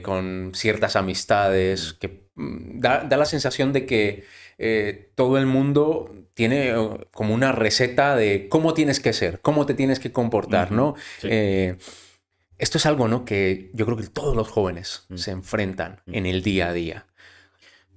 S1: con ciertas amistades, que da la sensación de que todo el mundo tiene como una receta de cómo tienes que ser, cómo te tienes que comportar, ¿no?
S3: Sí.
S1: Esto es algo, ¿no?, que yo creo que todos los jóvenes se enfrentan en el día a día.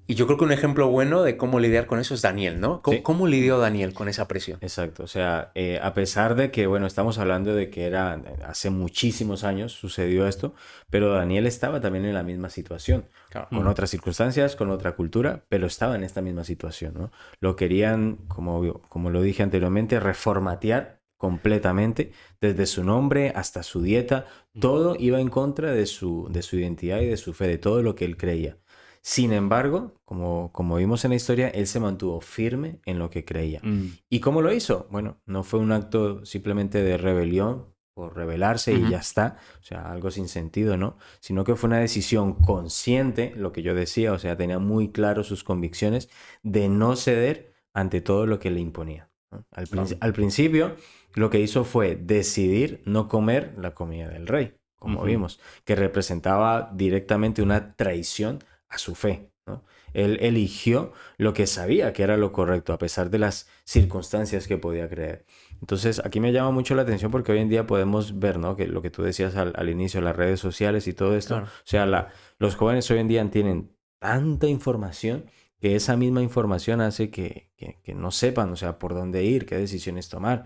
S1: Y yo creo que un ejemplo bueno de cómo lidiar con eso es Daniel, ¿no?
S3: Sí.
S1: ¿Cómo lidió Daniel con esa presión?
S3: Exacto, o sea, a pesar de que, bueno, estamos hablando de que era hace muchísimos años sucedió esto, pero Daniel estaba también en la misma situación,
S1: Claro.
S3: con otras circunstancias, con otra cultura, pero estaba en esta misma situación, ¿no? Lo querían, como lo dije anteriormente, reformatear completamente, desde su nombre hasta su dieta, todo iba en contra de su identidad y de su fe, de todo lo que él creía. Sin embargo, como vimos en la historia, él se mantuvo firme en lo que creía. ¿Y cómo lo hizo? Bueno, no fue un acto simplemente de rebelión por rebelarse y ya está, o sea, algo sin sentido, ¿no? Sino que fue una decisión consciente, lo que yo decía, o sea, tenía muy claro sus convicciones de no ceder ante todo lo que le imponía, ¿no? Al principio, lo que hizo fue decidir no comer la comida del rey, como vimos, que representaba directamente una traición a su fe, ¿no? Él eligió lo que sabía que era lo correcto, a pesar de las circunstancias que podía creer. Entonces, aquí me llama mucho la atención porque hoy en día podemos ver, ¿no?, que lo que tú decías al inicio, las redes sociales y todo esto,
S1: Claro.
S3: o sea, los jóvenes hoy en día tienen tanta información que esa misma información hace que no sepan, o sea, por dónde ir, qué decisiones tomar.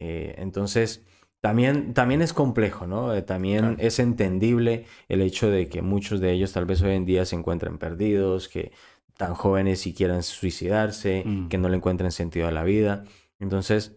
S3: Entonces, también es complejo, ¿no? También
S1: Claro.
S3: es entendible el hecho de que muchos de ellos tal vez hoy en día se encuentren perdidos, que tan jóvenes y quieran suicidarse, que no le encuentren sentido a la vida. Entonces,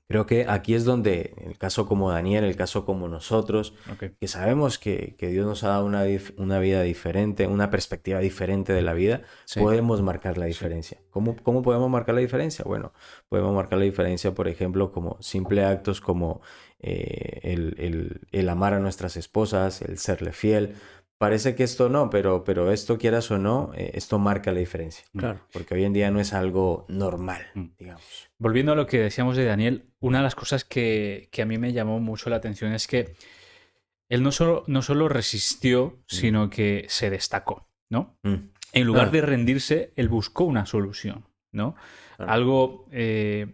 S3: creo que aquí es donde, el caso como Daniel, el caso como nosotros, que sabemos que Dios nos ha dado una vida diferente, una perspectiva diferente de la vida,
S1: Sí.
S3: podemos marcar la diferencia. ¿Cómo podemos marcar la diferencia? Bueno, podemos marcar la diferencia, por ejemplo, como simples actos como el amar a nuestras esposas, el serle fiel. Parece que esto no, pero esto, quieras o no, esto marca la diferencia.
S1: Claro.
S3: Porque hoy en día no es algo normal, digamos.
S2: Volviendo a lo que decíamos de Daniel, una de las cosas que a mí me llamó mucho la atención es que él no solo resistió, sino que se destacó, ¿no? En lugar de rendirse, él buscó una solución, ¿no?
S1: Claro.
S2: Algo, es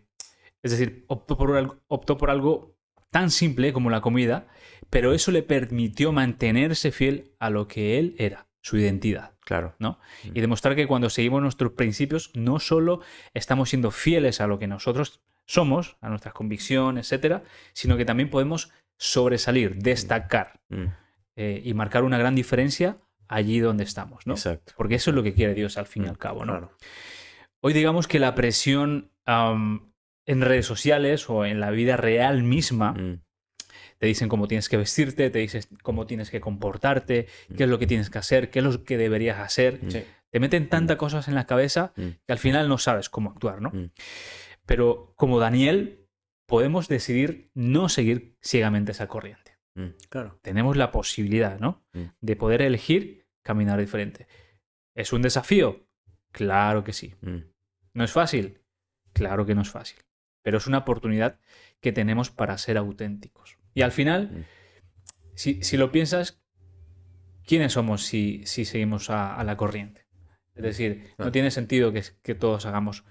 S2: decir, optó por algo tan simple como la comida, pero eso le permitió mantenerse fiel a lo que él era, su identidad.
S3: Claro.
S2: ¿No? Y demostrar que cuando seguimos nuestros principios no solo estamos siendo fieles a lo que nosotros somos, a nuestras convicciones, etcétera, sino que también podemos sobresalir, destacar y marcar una gran diferencia allí donde estamos, ¿no?
S3: Exacto.
S2: Porque eso es lo que quiere Dios al fin y al cabo, ¿no?
S1: Claro.
S2: Hoy digamos que la presión en redes sociales o en la vida real misma te dicen cómo tienes que vestirte, te dicen cómo tienes que comportarte, qué es lo que tienes que hacer, qué es lo que deberías hacer.
S1: Sí.
S2: Te meten tantas cosas en la cabeza que al final no sabes cómo actuar, ¿no? Pero como Daniel, podemos decidir no seguir ciegamente esa corriente.
S1: Claro.
S2: Tenemos la posibilidad, ¿no?, de poder elegir caminar diferente. ¿Es un desafío? Claro que sí. ¿No es fácil? Claro que no es fácil. Pero es una oportunidad que tenemos para ser auténticos. Y al final, si lo piensas, ¿quiénes somos si seguimos a la corriente? Es decir, no tiene sentido que todos hagamos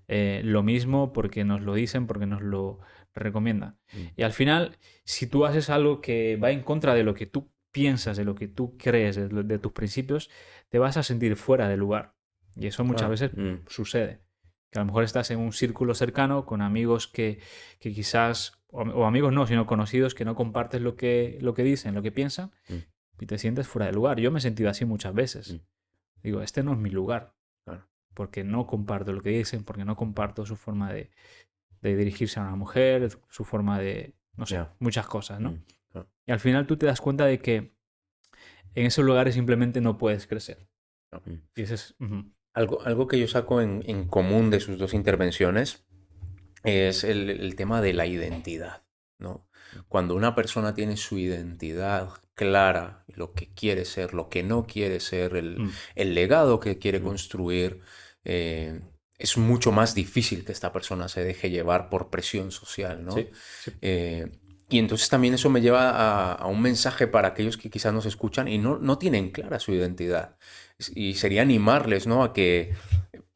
S2: lo mismo porque nos lo dicen, porque nos lo recomiendan. Y al final, si tú haces algo que va en contra de lo que tú piensas, de lo que tú crees, de tus principios, te vas a sentir fuera de lugar. Y eso muchas veces sucede. Que a lo mejor estás en un círculo cercano con amigos que quizás, o amigos no, sino conocidos que no compartes lo que dicen, lo que piensan, y te sientes fuera de lugar. Yo me he sentido así muchas veces. Digo, este no es mi lugar.
S1: Claro.
S2: Porque no comparto lo que dicen, porque no comparto su forma de dirigirse a una mujer, su forma de, no sé, muchas cosas, ¿no? Y al final tú te das cuenta de que en esos lugares simplemente no puedes crecer. Y ese es...
S1: Algo que yo saco en común de sus dos intervenciones es el tema de la identidad, ¿no? Cuando una persona tiene su identidad clara, lo que quiere ser, lo que no quiere ser, el legado que quiere construir, es mucho más difícil que esta persona se deje llevar por presión social, ¿no?
S3: Sí.
S1: Y entonces también eso me lleva a un mensaje para aquellos que quizás nos escuchan y no tienen clara su identidad. Y sería animarles, ¿no?, a que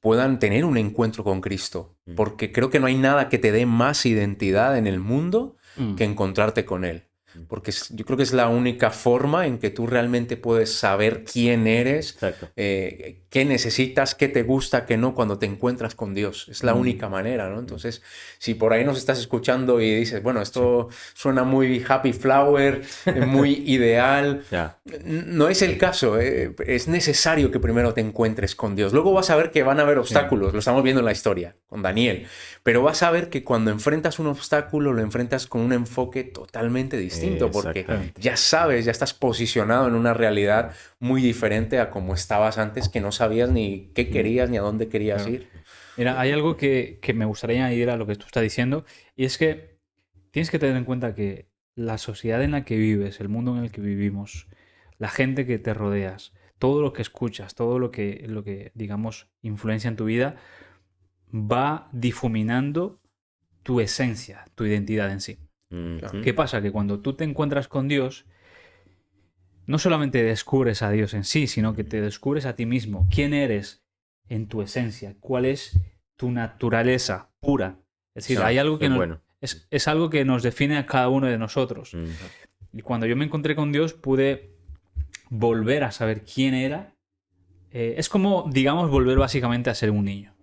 S1: puedan tener un encuentro con Cristo, porque creo que no hay nada que te dé más identidad en el mundo que encontrarte con Él. Porque yo creo que es la única forma en que tú realmente puedes saber quién eres, qué necesitas, qué te gusta, qué no, cuando te encuentras con Dios. Es la única manera, ¿no? Entonces, si por ahí nos estás escuchando y dices, bueno, esto suena muy happy flower, muy ideal, no es el caso. Es necesario que primero te encuentres con Dios. Luego vas a ver que van a haber obstáculos, lo estamos viendo en la historia con Daniel, pero vas a ver que cuando enfrentas un obstáculo, lo enfrentas con un enfoque totalmente distinto, porque ya sabes, ya estás posicionado en una realidad muy diferente a como estabas antes, que no sabías ni qué querías ni a dónde querías ir.
S2: Mira, hay algo que me gustaría añadir a lo que tú estás diciendo, y es que tienes que tener en cuenta que la sociedad en la que vives, el mundo en el que vivimos, la gente que te rodeas, todo lo que escuchas, todo lo que digamos, influencia en tu vida, va difuminando tu esencia, tu identidad en sí. ¿Qué pasa? Que cuando tú te encuentras con Dios, no solamente descubres a Dios en sí, sino que te descubres a ti mismo. ¿Quién eres en tu esencia? ¿Cuál es tu naturaleza pura? Es decir, hay algo que es algo que nos define a cada uno de nosotros. Y cuando yo me encontré con Dios, pude volver a saber quién era. Es como, digamos, volver básicamente a ser un niño.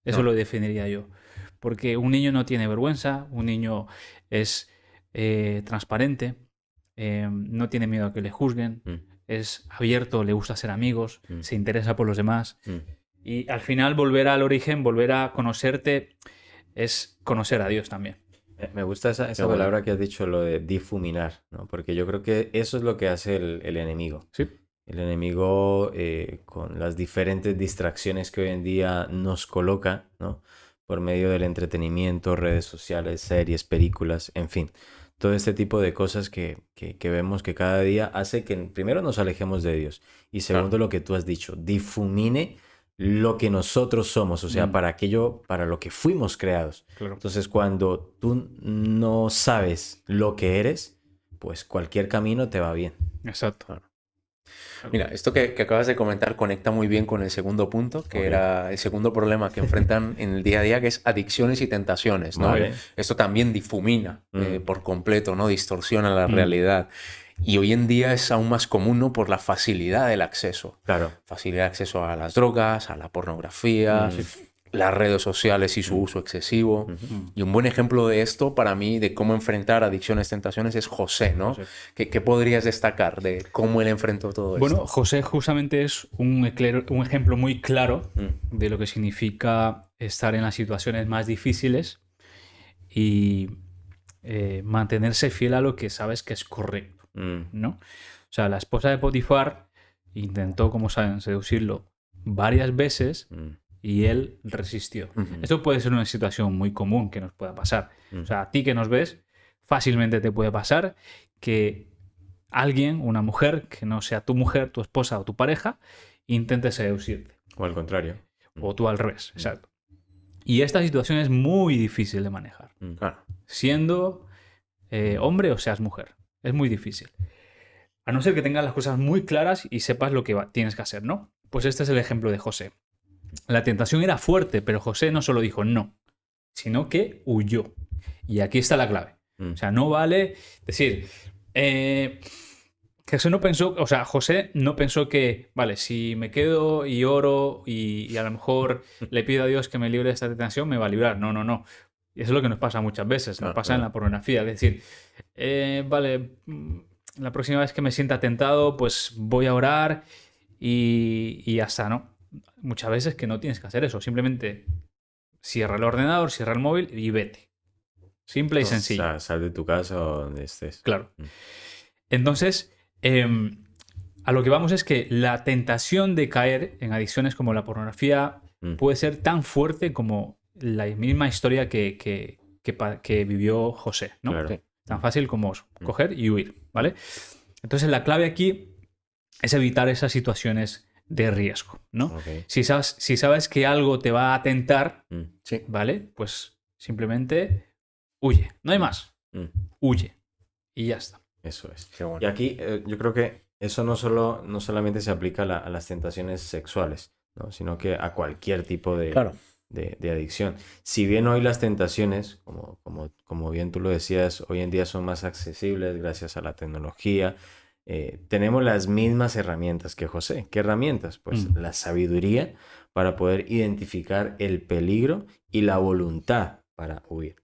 S2: Eso lo definiría yo. Porque un niño no tiene vergüenza, un niño es transparente, no tiene miedo a que le juzguen, es abierto, le gusta ser amigos, se interesa por los demás. Y al final volver al origen, volver a conocerte, es conocer a Dios también.
S3: Me gusta esa palabra que has dicho, lo de difuminar, ¿no? Porque yo creo que eso es lo que hace el enemigo.
S2: Sí.
S3: El enemigo, con las diferentes distracciones que hoy en día nos coloca, ¿no?, por medio del entretenimiento, redes sociales, series, películas, en fin, todo este tipo de cosas que vemos que cada día hace que primero nos alejemos de Dios y segundo, lo que tú has dicho, difumine lo que nosotros somos, o sea, para lo que fuimos creados.
S2: Claro.
S3: Entonces, cuando tú no sabes lo que eres, pues cualquier camino te va bien.
S2: Exacto.
S1: Claro. Mira, esto que acabas de comentar conecta muy bien con el segundo punto, que era el segundo problema que enfrentan en el día a día, que es adicciones y tentaciones, ¿no? Esto también difumina por completo, ¿no? Distorsiona la realidad. Y hoy en día es aún más común, ¿no?, por la facilidad del acceso.
S3: Claro.
S1: Facilidad de acceso a las drogas, a la pornografía, las redes sociales y su uso excesivo. Y un buen ejemplo de esto, para mí, de cómo enfrentar adicciones, tentaciones, es José, ¿no? ¿Qué podrías destacar de cómo él enfrentó todo esto?
S2: Bueno, José justamente es un ejemplo muy claro de lo que significa estar en las situaciones más difíciles y mantenerse fiel a lo que sabes que es correcto, ¿no? O sea, la esposa de Potifar intentó, como saben, seducirlo varias veces y él resistió. Esto puede ser una situación muy común que nos pueda pasar. O sea, a ti que nos ves, fácilmente te puede pasar que alguien, una mujer, que no sea tu mujer, tu esposa o tu pareja, intente seducirte.
S3: O al contrario.
S2: O tú al revés, exacto. Y esta situación es muy difícil de manejar. Siendo hombre o seas mujer. Es muy difícil. A no ser que tengas las cosas muy claras y sepas lo que tienes que hacer, ¿no? pues este es el ejemplo de José. La tentación era fuerte, pero José no solo dijo no, sino que huyó. Y aquí está la clave. O sea, no vale decir... José no pensó que, vale, si me quedo y oro y a lo mejor le pido a Dios que me libre de esta tentación, me va a librar. No, no, no. Y eso es lo que nos pasa muchas veces, nos pasa en la pornografía. Es decir, vale, la próxima vez que me sienta tentado, pues voy a orar y ya está, ¿no? Muchas veces que no tienes que hacer eso. Simplemente cierra el ordenador, cierra el móvil y vete. Simple y sencillo.
S3: Sal de tu casa o donde estés.
S2: Claro. Entonces, a lo que vamos es que la tentación de caer en adicciones como la pornografía puede ser tan fuerte como la misma historia que vivió José, ¿no?
S3: Claro.
S2: Tan fácil como coger y huir, ¿vale? Entonces, la clave aquí es evitar esas situaciones de riesgo, ¿no?
S3: Okay.
S2: Si sabes que algo te va a tentar,
S1: Sí.
S2: ¿vale? Pues simplemente huye, no hay más. Huye y ya está.
S3: Eso es.
S1: Qué bueno.
S3: Y aquí yo creo que eso no solamente se aplica a las tentaciones sexuales, ¿no? Sino que a cualquier tipo de adicción. Si bien hoy las tentaciones, como bien tú lo decías, hoy en día son más accesibles gracias a la tecnología, tenemos las mismas herramientas que José. ¿Qué herramientas? Pues la sabiduría para poder identificar el peligro y la voluntad para huir.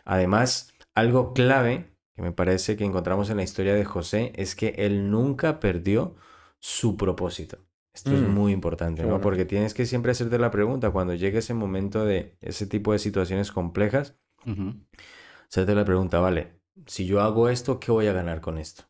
S3: Además, algo clave que me parece que encontramos en la historia de José es que él nunca perdió su propósito. Esto es muy importante, ¿no?
S1: Bueno.
S3: Porque tienes que siempre hacerte la pregunta cuando llegue ese momento de ese tipo de situaciones complejas, hacerte la pregunta, vale, si yo hago esto, ¿qué voy a ganar con esto?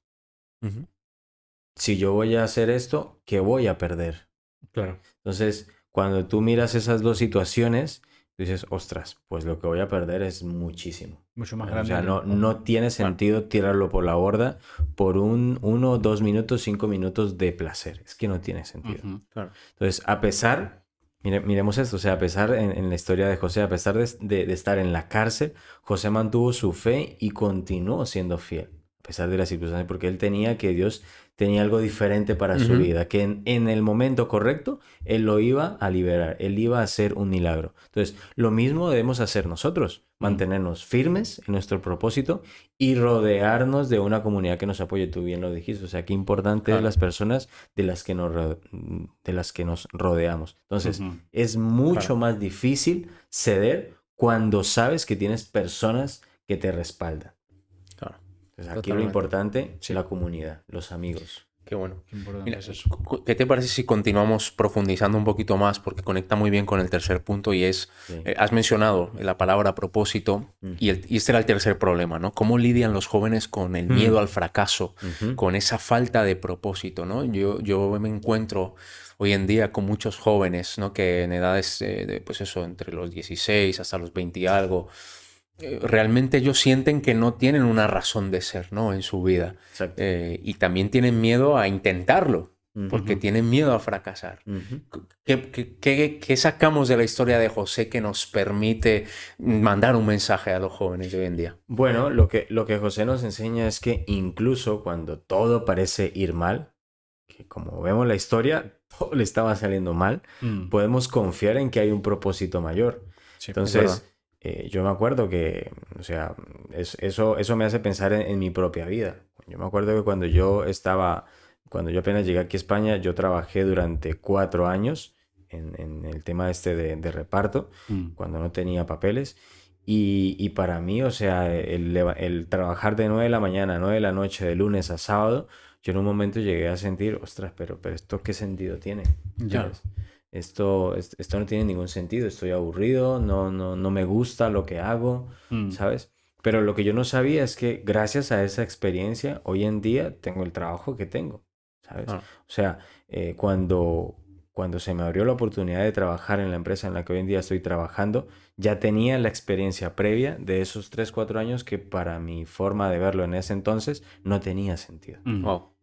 S3: Si yo voy a hacer esto, ¿qué voy a perder?
S2: Claro.
S3: Entonces, cuando tú miras esas dos situaciones, dices, ostras, pues lo que voy a perder es muchísimo.
S2: Mucho más
S3: O
S2: grande.
S3: sea, no tiene sentido tirarlo por la borda por 1, 2 minutos, 5 minutos de placer. Es que no tiene sentido.
S1: Claro.
S3: Entonces, a pesar, miremos esto, o sea, a pesar en la historia de José, a pesar de estar en la cárcel, José mantuvo su fe y continuó siendo fiel. A pesar de las circunstancias, porque él tenía que Dios tenía algo diferente para su vida, que en el momento correcto, él lo iba a liberar, él iba a hacer un milagro. Entonces, lo mismo debemos hacer nosotros, mantenernos firmes en nuestro propósito y rodearnos de una comunidad que nos apoye. Tú bien lo dijiste, o sea, qué importante es las personas de las que nos rodeamos. Entonces, es mucho más difícil ceder cuando sabes que tienes personas que te respaldan. Entonces, aquí lo importante es la comunidad, los amigos.
S1: Qué bueno. Mira,
S2: Es eso.
S1: ¿qué te parece si continuamos profundizando un poquito más? Porque conecta muy bien con el tercer punto y es, has mencionado la palabra propósito y este era el tercer problema, ¿no? ¿Cómo lidian los jóvenes con el miedo al fracaso, con esa falta de propósito, ¿no? Yo me encuentro hoy en día con muchos jóvenes, ¿no? Que en edades, pues eso, entre los 16 hasta los 20 y algo, realmente ellos sienten que no tienen una razón de ser, ¿no? En su vida. Y también tienen miedo a intentarlo, porque tienen miedo a fracasar. ¿Qué sacamos de la historia de José que nos permite mandar un mensaje a los jóvenes de hoy en día?
S3: Bueno, lo que José nos enseña es que incluso cuando todo parece ir mal, que como vemos la historia, todo le estaba saliendo mal, podemos confiar en que hay un propósito mayor.
S1: Sí,
S3: entonces, yo me acuerdo que, o sea, eso me hace pensar en mi propia vida. Yo me acuerdo que cuando yo apenas llegué aquí a España, yo trabajé durante 4 años en el tema este de reparto, cuando no tenía papeles. Y para mí, o sea, el trabajar de 9 de la mañana a 9 de la noche, de lunes a sábado, yo en un momento llegué a sentir, ostras, pero ¿esto qué sentido tiene? ¿Sabes? Esto no tiene ningún sentido, estoy aburrido, no me gusta lo que hago, ¿sabes? Pero lo que yo no sabía es que gracias a esa experiencia, hoy en día tengo el trabajo que tengo, ¿sabes? O sea, cuando se me abrió la oportunidad de trabajar en la empresa en la que hoy en día estoy trabajando, ya tenía la experiencia previa de esos 3, 4 años que para mi forma de verlo en ese entonces no tenía sentido.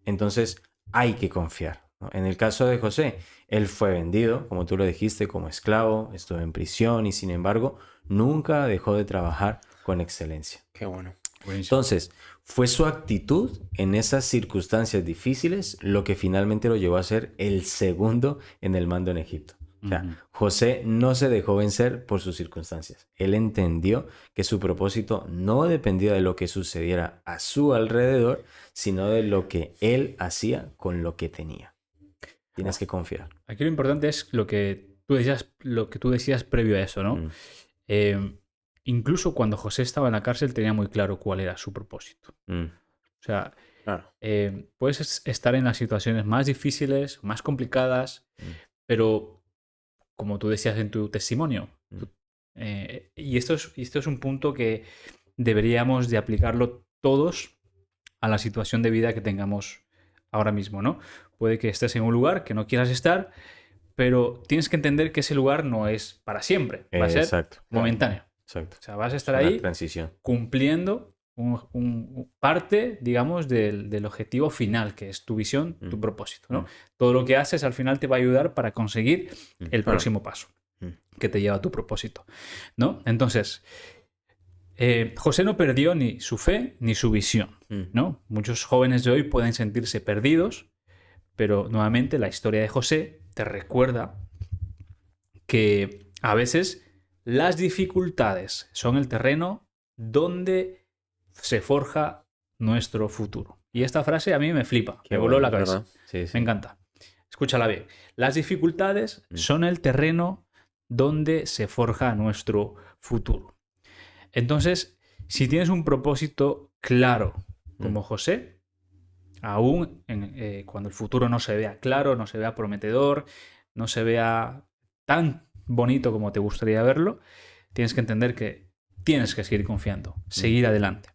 S3: Entonces hay que confiar, ¿no? En el caso de José, él fue vendido, como tú lo dijiste, como esclavo, estuvo en prisión y sin embargo nunca dejó de trabajar con excelencia.
S1: Qué bueno.
S2: Buenísimo.
S3: Entonces, fue su actitud en esas circunstancias difíciles lo que finalmente lo llevó a ser el segundo en el mando en Egipto. O sea, José no se dejó vencer por sus circunstancias. Él entendió que su propósito no dependía de lo que sucediera a su alrededor, sino de lo que él hacía con lo que tenía. Tienes que confiar.
S2: Aquí lo importante es lo que tú decías previo a eso, ¿no? Incluso cuando José estaba en la cárcel tenía muy claro cuál era su propósito. O sea,
S1: Claro.
S2: puedes estar en las situaciones más difíciles, más complicadas, pero como tú decías en tu testimonio, y esto es un punto que deberíamos de aplicarlo todos a la situación de vida que tengamos ahora mismo, ¿no? Puede que estés en un lugar que no quieras estar, pero tienes que entender que ese lugar no es para siempre, va a ser
S3: Exacto.
S2: momentáneo.
S3: Exacto.
S2: O sea, vas a estar
S3: Una
S2: ahí
S3: transición.
S2: cumpliendo un parte, digamos, del objetivo final, que es tu visión, tu propósito, ¿no? Todo lo que haces al final te va a ayudar para conseguir el próximo paso que te lleva a tu propósito, ¿no? Entonces, José no perdió ni su fe ni su visión, ¿no? Muchos jóvenes de hoy pueden sentirse perdidos, pero nuevamente la historia de José te recuerda que a veces las dificultades son el terreno donde se forja nuestro futuro. Y esta frase a mí me flipa, me voló la cabeza.
S3: Sí, sí.
S2: Me encanta. Escúchala bien. Las dificultades son el terreno donde se forja nuestro futuro. Entonces, si tienes un propósito claro, como José, aún cuando el futuro no se vea claro, no se vea prometedor, no se vea tan bonito como te gustaría verlo, tienes que entender que tienes que seguir confiando, seguir adelante.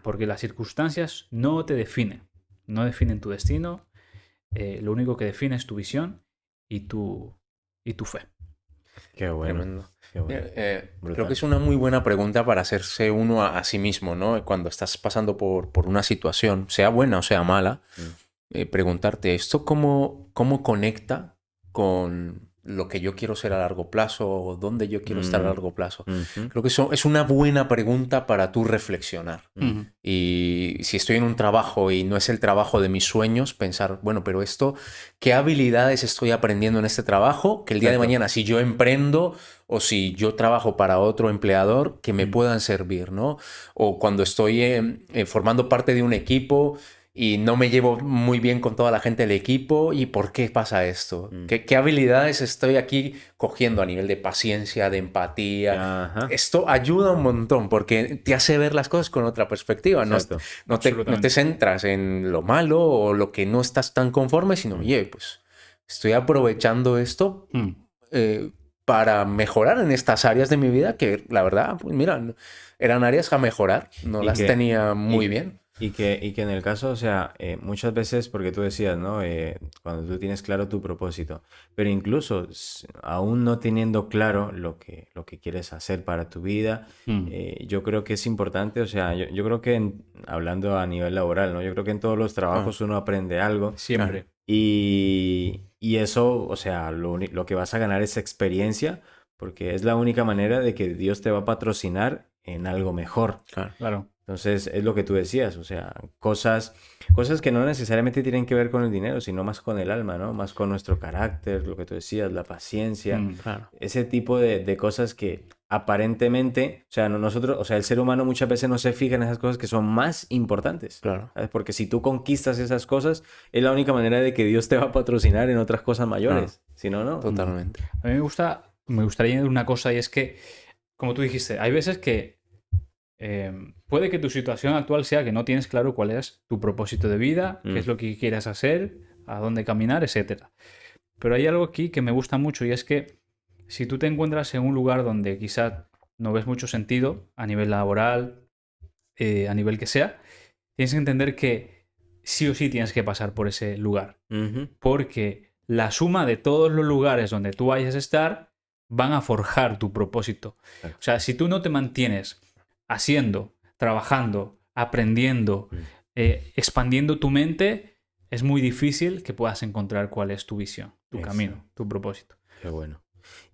S2: Porque las circunstancias no te definen, no definen tu destino, lo único que define es tu visión y tu fe.
S3: Qué bueno.
S1: Tremendo.
S3: Qué bueno.
S1: Creo que es una muy buena pregunta para hacerse uno a sí mismo, ¿no? Cuando estás pasando por una situación, sea buena o sea mala, preguntarte, ¿esto cómo conecta con lo que yo quiero ser a largo plazo o dónde yo quiero estar a largo plazo? Creo que eso es una buena pregunta para tú reflexionar. Y si estoy en un trabajo y no es el trabajo de mis sueños, pensar, bueno, pero esto, ¿qué habilidades estoy aprendiendo en este trabajo? Que el día de mañana, si yo emprendo o si yo trabajo para otro empleador, que me puedan servir, ¿no? O cuando estoy formando parte de un equipo y no me llevo muy bien con toda la gente del equipo, ¿y por qué pasa esto? ¿Qué habilidades estoy aquí cogiendo a nivel de paciencia, de empatía?
S3: Ajá.
S1: Esto ayuda un montón porque te hace ver las cosas con otra perspectiva. No te centras en lo malo o lo que no estás tan conforme, sino, oye, pues estoy aprovechando esto para mejorar en estas áreas de mi vida que, la verdad, pues mira, eran áreas a mejorar, no las tenía muy bien.
S3: Y que en el caso, o sea, muchas veces, porque tú decías, ¿no? Cuando tú tienes claro tu propósito, pero incluso aún no teniendo claro lo que quieres hacer para tu vida, yo creo que es importante, o sea, yo creo que hablando a nivel laboral, ¿no? Yo creo que en todos los trabajos uno aprende algo.
S2: Siempre.
S3: Y eso, o sea, lo que vas a ganar es experiencia, porque es la única manera de que Dios te va a patrocinar en algo mejor.
S2: Claro.
S3: Entonces, es lo que tú decías, o sea, cosas que no necesariamente tienen que ver con el dinero, sino más con el alma, ¿no? Más con nuestro carácter, lo que tú decías, la paciencia, ese tipo de cosas que aparentemente, o sea, nosotros, o sea, el ser humano muchas veces no se fija en esas cosas que son más importantes.
S1: Claro.
S3: ¿Sabes? Porque si tú conquistas esas cosas, es la única manera de que Dios te va a patrocinar en otras cosas mayores. Si no, no.
S1: Totalmente.
S2: A mí me gustaría añadir una cosa y es que, como tú dijiste, hay veces que puede que tu situación actual sea que no tienes claro cuál es tu propósito de vida, qué es lo que quieras hacer, a dónde caminar, etc. Pero hay algo aquí que me gusta mucho y es que si tú te encuentras en un lugar donde quizá no ves mucho sentido a nivel laboral, a nivel que sea, tienes que entender que sí o sí tienes que pasar por ese lugar. Porque la suma de todos los lugares donde tú vayas a estar van a forjar tu propósito. O sea, si tú no te mantienes haciendo, trabajando, aprendiendo, expandiendo tu mente, es muy difícil que puedas encontrar cuál es tu visión, tu camino, tu propósito.
S3: Qué bueno.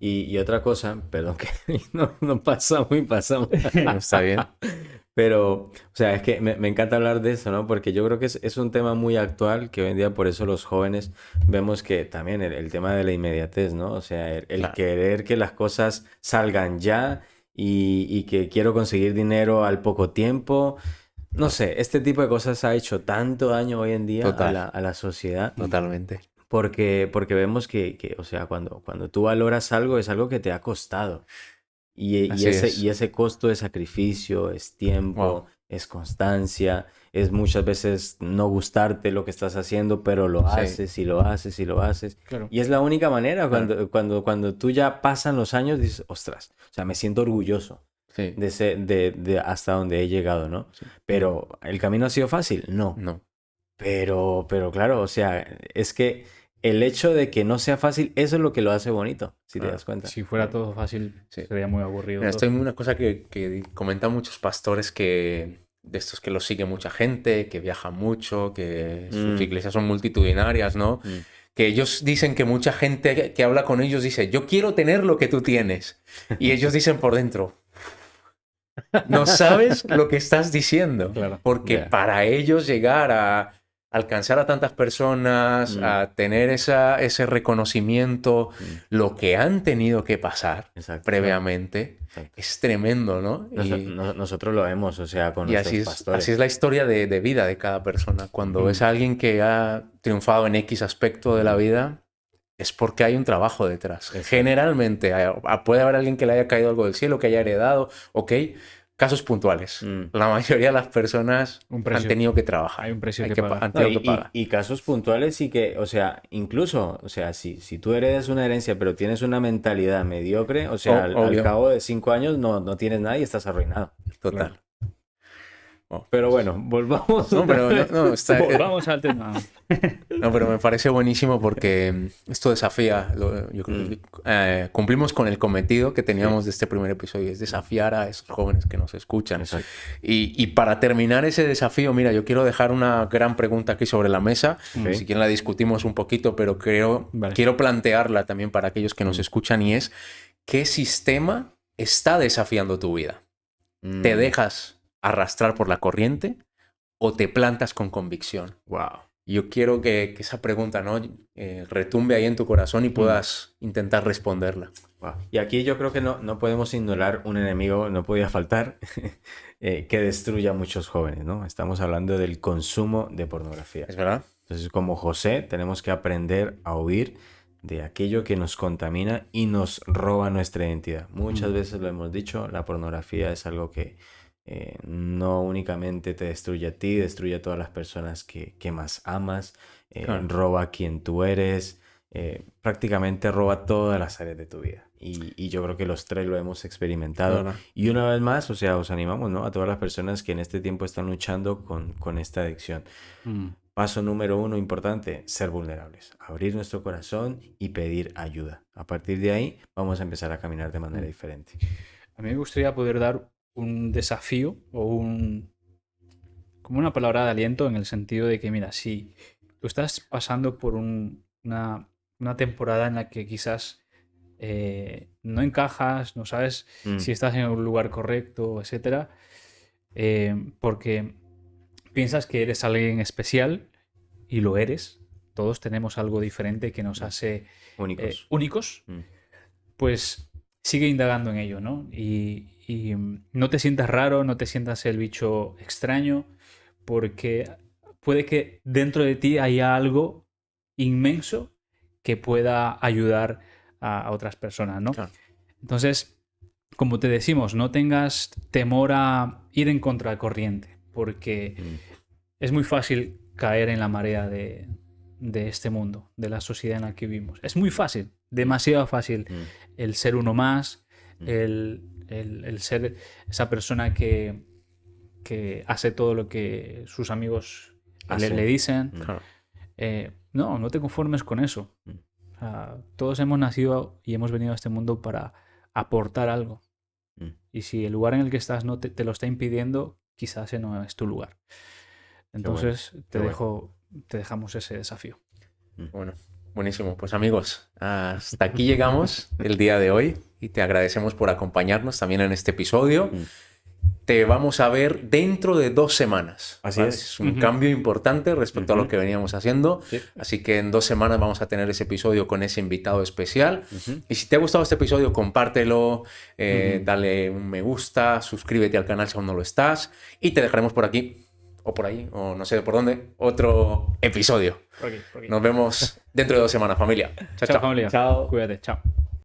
S3: Y otra cosa, perdón que no pasa muy.
S1: Está bien.
S3: Pero, o sea, es que me encanta hablar de eso, ¿no? Porque yo creo que es un tema muy actual que hoy en día por eso los jóvenes vemos que también el tema de la inmediatez, ¿no? O sea, el
S1: Claro.
S3: querer que las cosas salgan ya y que quiero conseguir dinero al poco tiempo. No sé, este tipo de cosas ha hecho tanto daño hoy en día
S1: Total.
S3: a la sociedad.
S1: Totalmente.
S3: Porque vemos que, o sea, cuando tú valoras algo es algo que te ha costado.
S1: Así es.
S3: Y ese costo de sacrificio es tiempo,
S1: Wow.
S3: es constancia, es muchas veces no gustarte lo que estás haciendo, pero lo
S1: Sí.
S3: haces y lo haces y lo haces.
S2: Claro.
S3: Y es la única manera
S1: Claro.
S3: cuando tú ya pasan los años, dices, ostras, o sea, me siento orgulloso
S1: Sí.
S3: de hasta donde he llegado, ¿no?
S1: Sí.
S3: Pero ¿el camino ha sido fácil? No.
S1: No.
S3: Pero claro, o sea, es que el hecho de que no sea fácil, eso es lo que lo hace bonito, si te
S1: Claro.
S3: das cuenta.
S2: Si fuera todo fácil,
S1: Sí.
S2: sería muy aburrido.
S1: Mira,
S2: todo.
S1: esto es una cosa que comentan muchos pastores que de estos que los sigue mucha gente, que viajan mucho, que sus iglesias son multitudinarias, ¿no?
S3: Mm.
S1: Que ellos dicen que mucha gente que habla con ellos dice, yo quiero tener lo que tú tienes. Y ellos dicen por dentro, no sabes lo que estás diciendo.
S2: Claro.
S1: Porque
S3: Ya.
S1: para ellos llegar a alcanzar a tantas personas, a tener ese reconocimiento, lo que han tenido que pasar
S3: Exacto.
S1: previamente,
S3: Exacto.
S1: es tremendo, ¿no?
S3: Nosotros lo vemos, o sea, con
S1: Y
S3: nuestros pastores.
S1: así es la historia de vida de cada persona. Cuando es alguien que ha triunfado en X aspecto de la vida, es porque hay un trabajo detrás.
S3: Exacto.
S1: Generalmente puede haber alguien que le haya caído algo del cielo, que haya heredado, ok, casos puntuales. La mayoría de las personas
S2: Un
S1: han
S2: precio.
S1: tenido que trabajar.
S2: Hay un precio que pagar.
S1: Han
S3: No,
S1: tenido que pagar.
S3: y casos puntuales y que, o sea, incluso, o sea, si tú heredas una herencia pero tienes una mentalidad mediocre, o sea, al
S1: Obvio.
S3: cabo de 5 años no tienes nada y estás arruinado.
S1: Total.
S3: Pero bueno, volvamos.
S1: No, pero
S2: Vamos al tema.
S1: no, pero me parece buenísimo porque esto desafía. Yo creo que cumplimos con el cometido que teníamos de este primer episodio, es desafiar a esos jóvenes que nos escuchan.
S3: Exacto.
S1: Y para terminar ese desafío, mira, yo quiero dejar una gran pregunta aquí sobre la mesa.
S3: Ok.
S1: Si quieren la discutimos un poquito, pero
S2: Vale.
S1: quiero plantearla también para aquellos que nos escuchan y es, ¿qué sistema está desafiando tu vida? ¿Te dejas arrastrar por la corriente o te plantas con convicción?
S3: Wow.
S1: Yo quiero que esa pregunta, ¿no? Retumbe ahí en tu corazón y puedas intentar responderla.
S3: Wow. Y aquí yo creo que no podemos ignorar un enemigo, no podía faltar, que destruya a muchos jóvenes, ¿no? Estamos hablando del consumo de pornografía.
S1: ¿Es verdad?
S3: Entonces, como José, tenemos que aprender a huir de aquello que nos contamina y nos roba nuestra identidad. Muchas veces lo hemos dicho, la pornografía es algo que no únicamente te destruye a ti, destruye a todas las personas que más amas,
S1: Claro.
S3: roba a quien tú eres, prácticamente roba todas las áreas de tu vida. Y yo creo que los tres lo hemos experimentado.
S1: Claro.
S3: Y una vez más, o sea, os animamos, ¿no? A todas las personas que en este tiempo están luchando con esta adicción. Paso número 1 importante, ser vulnerables. Abrir nuestro corazón y pedir ayuda. A partir de ahí vamos a empezar a caminar de manera diferente.
S2: A mí me gustaría poder dar un desafío o como una palabra de aliento en el sentido de que, mira, si tú estás pasando por una temporada en la que quizás no encajas, no sabes si estás en un lugar correcto, etcétera, porque piensas que eres alguien especial y lo eres. Todos tenemos algo diferente que nos hace únicos. Pues sigue indagando en ello, ¿no? Y no te sientas raro, no te sientas el bicho extraño, porque puede que dentro de ti haya algo inmenso que pueda ayudar a otras personas, ¿no?
S1: Claro.
S2: Entonces, como te decimos, no tengas temor a ir en contracorriente, porque es muy fácil caer en la marea de este mundo, de la sociedad en la que vivimos. Es muy fácil, demasiado fácil el ser uno más, el ser esa persona que hace todo lo que sus amigos le dicen.
S1: Claro.
S2: No te conformes con eso. O sea, todos hemos nacido y hemos venido a este mundo para aportar algo. Y si el lugar en el que estás no te lo está impidiendo, quizás ese no es tu lugar. Entonces te dejamos ese desafío.
S1: Bueno, buenísimo. Pues amigos, hasta aquí llegamos el día de hoy y te agradecemos por acompañarnos también en este episodio. te vamos a ver dentro de 2 semanas.
S3: Así
S1: ¿vale?
S3: es.
S1: Es un cambio importante respecto a lo que veníamos haciendo.
S3: Sí.
S1: Así que en 2 semanas vamos a tener ese episodio con ese invitado especial. Y si te ha gustado este episodio, compártelo, dale un me gusta, suscríbete al canal si aún no lo estás. Y te dejaremos por aquí, o por ahí, o no sé por dónde, otro episodio.
S2: Por aquí, por aquí.
S1: Nos vemos dentro de 2 semanas, familia. Chao,
S2: Chao,
S1: chao.
S2: familia.
S3: Chao.
S2: Cuídate. Chao.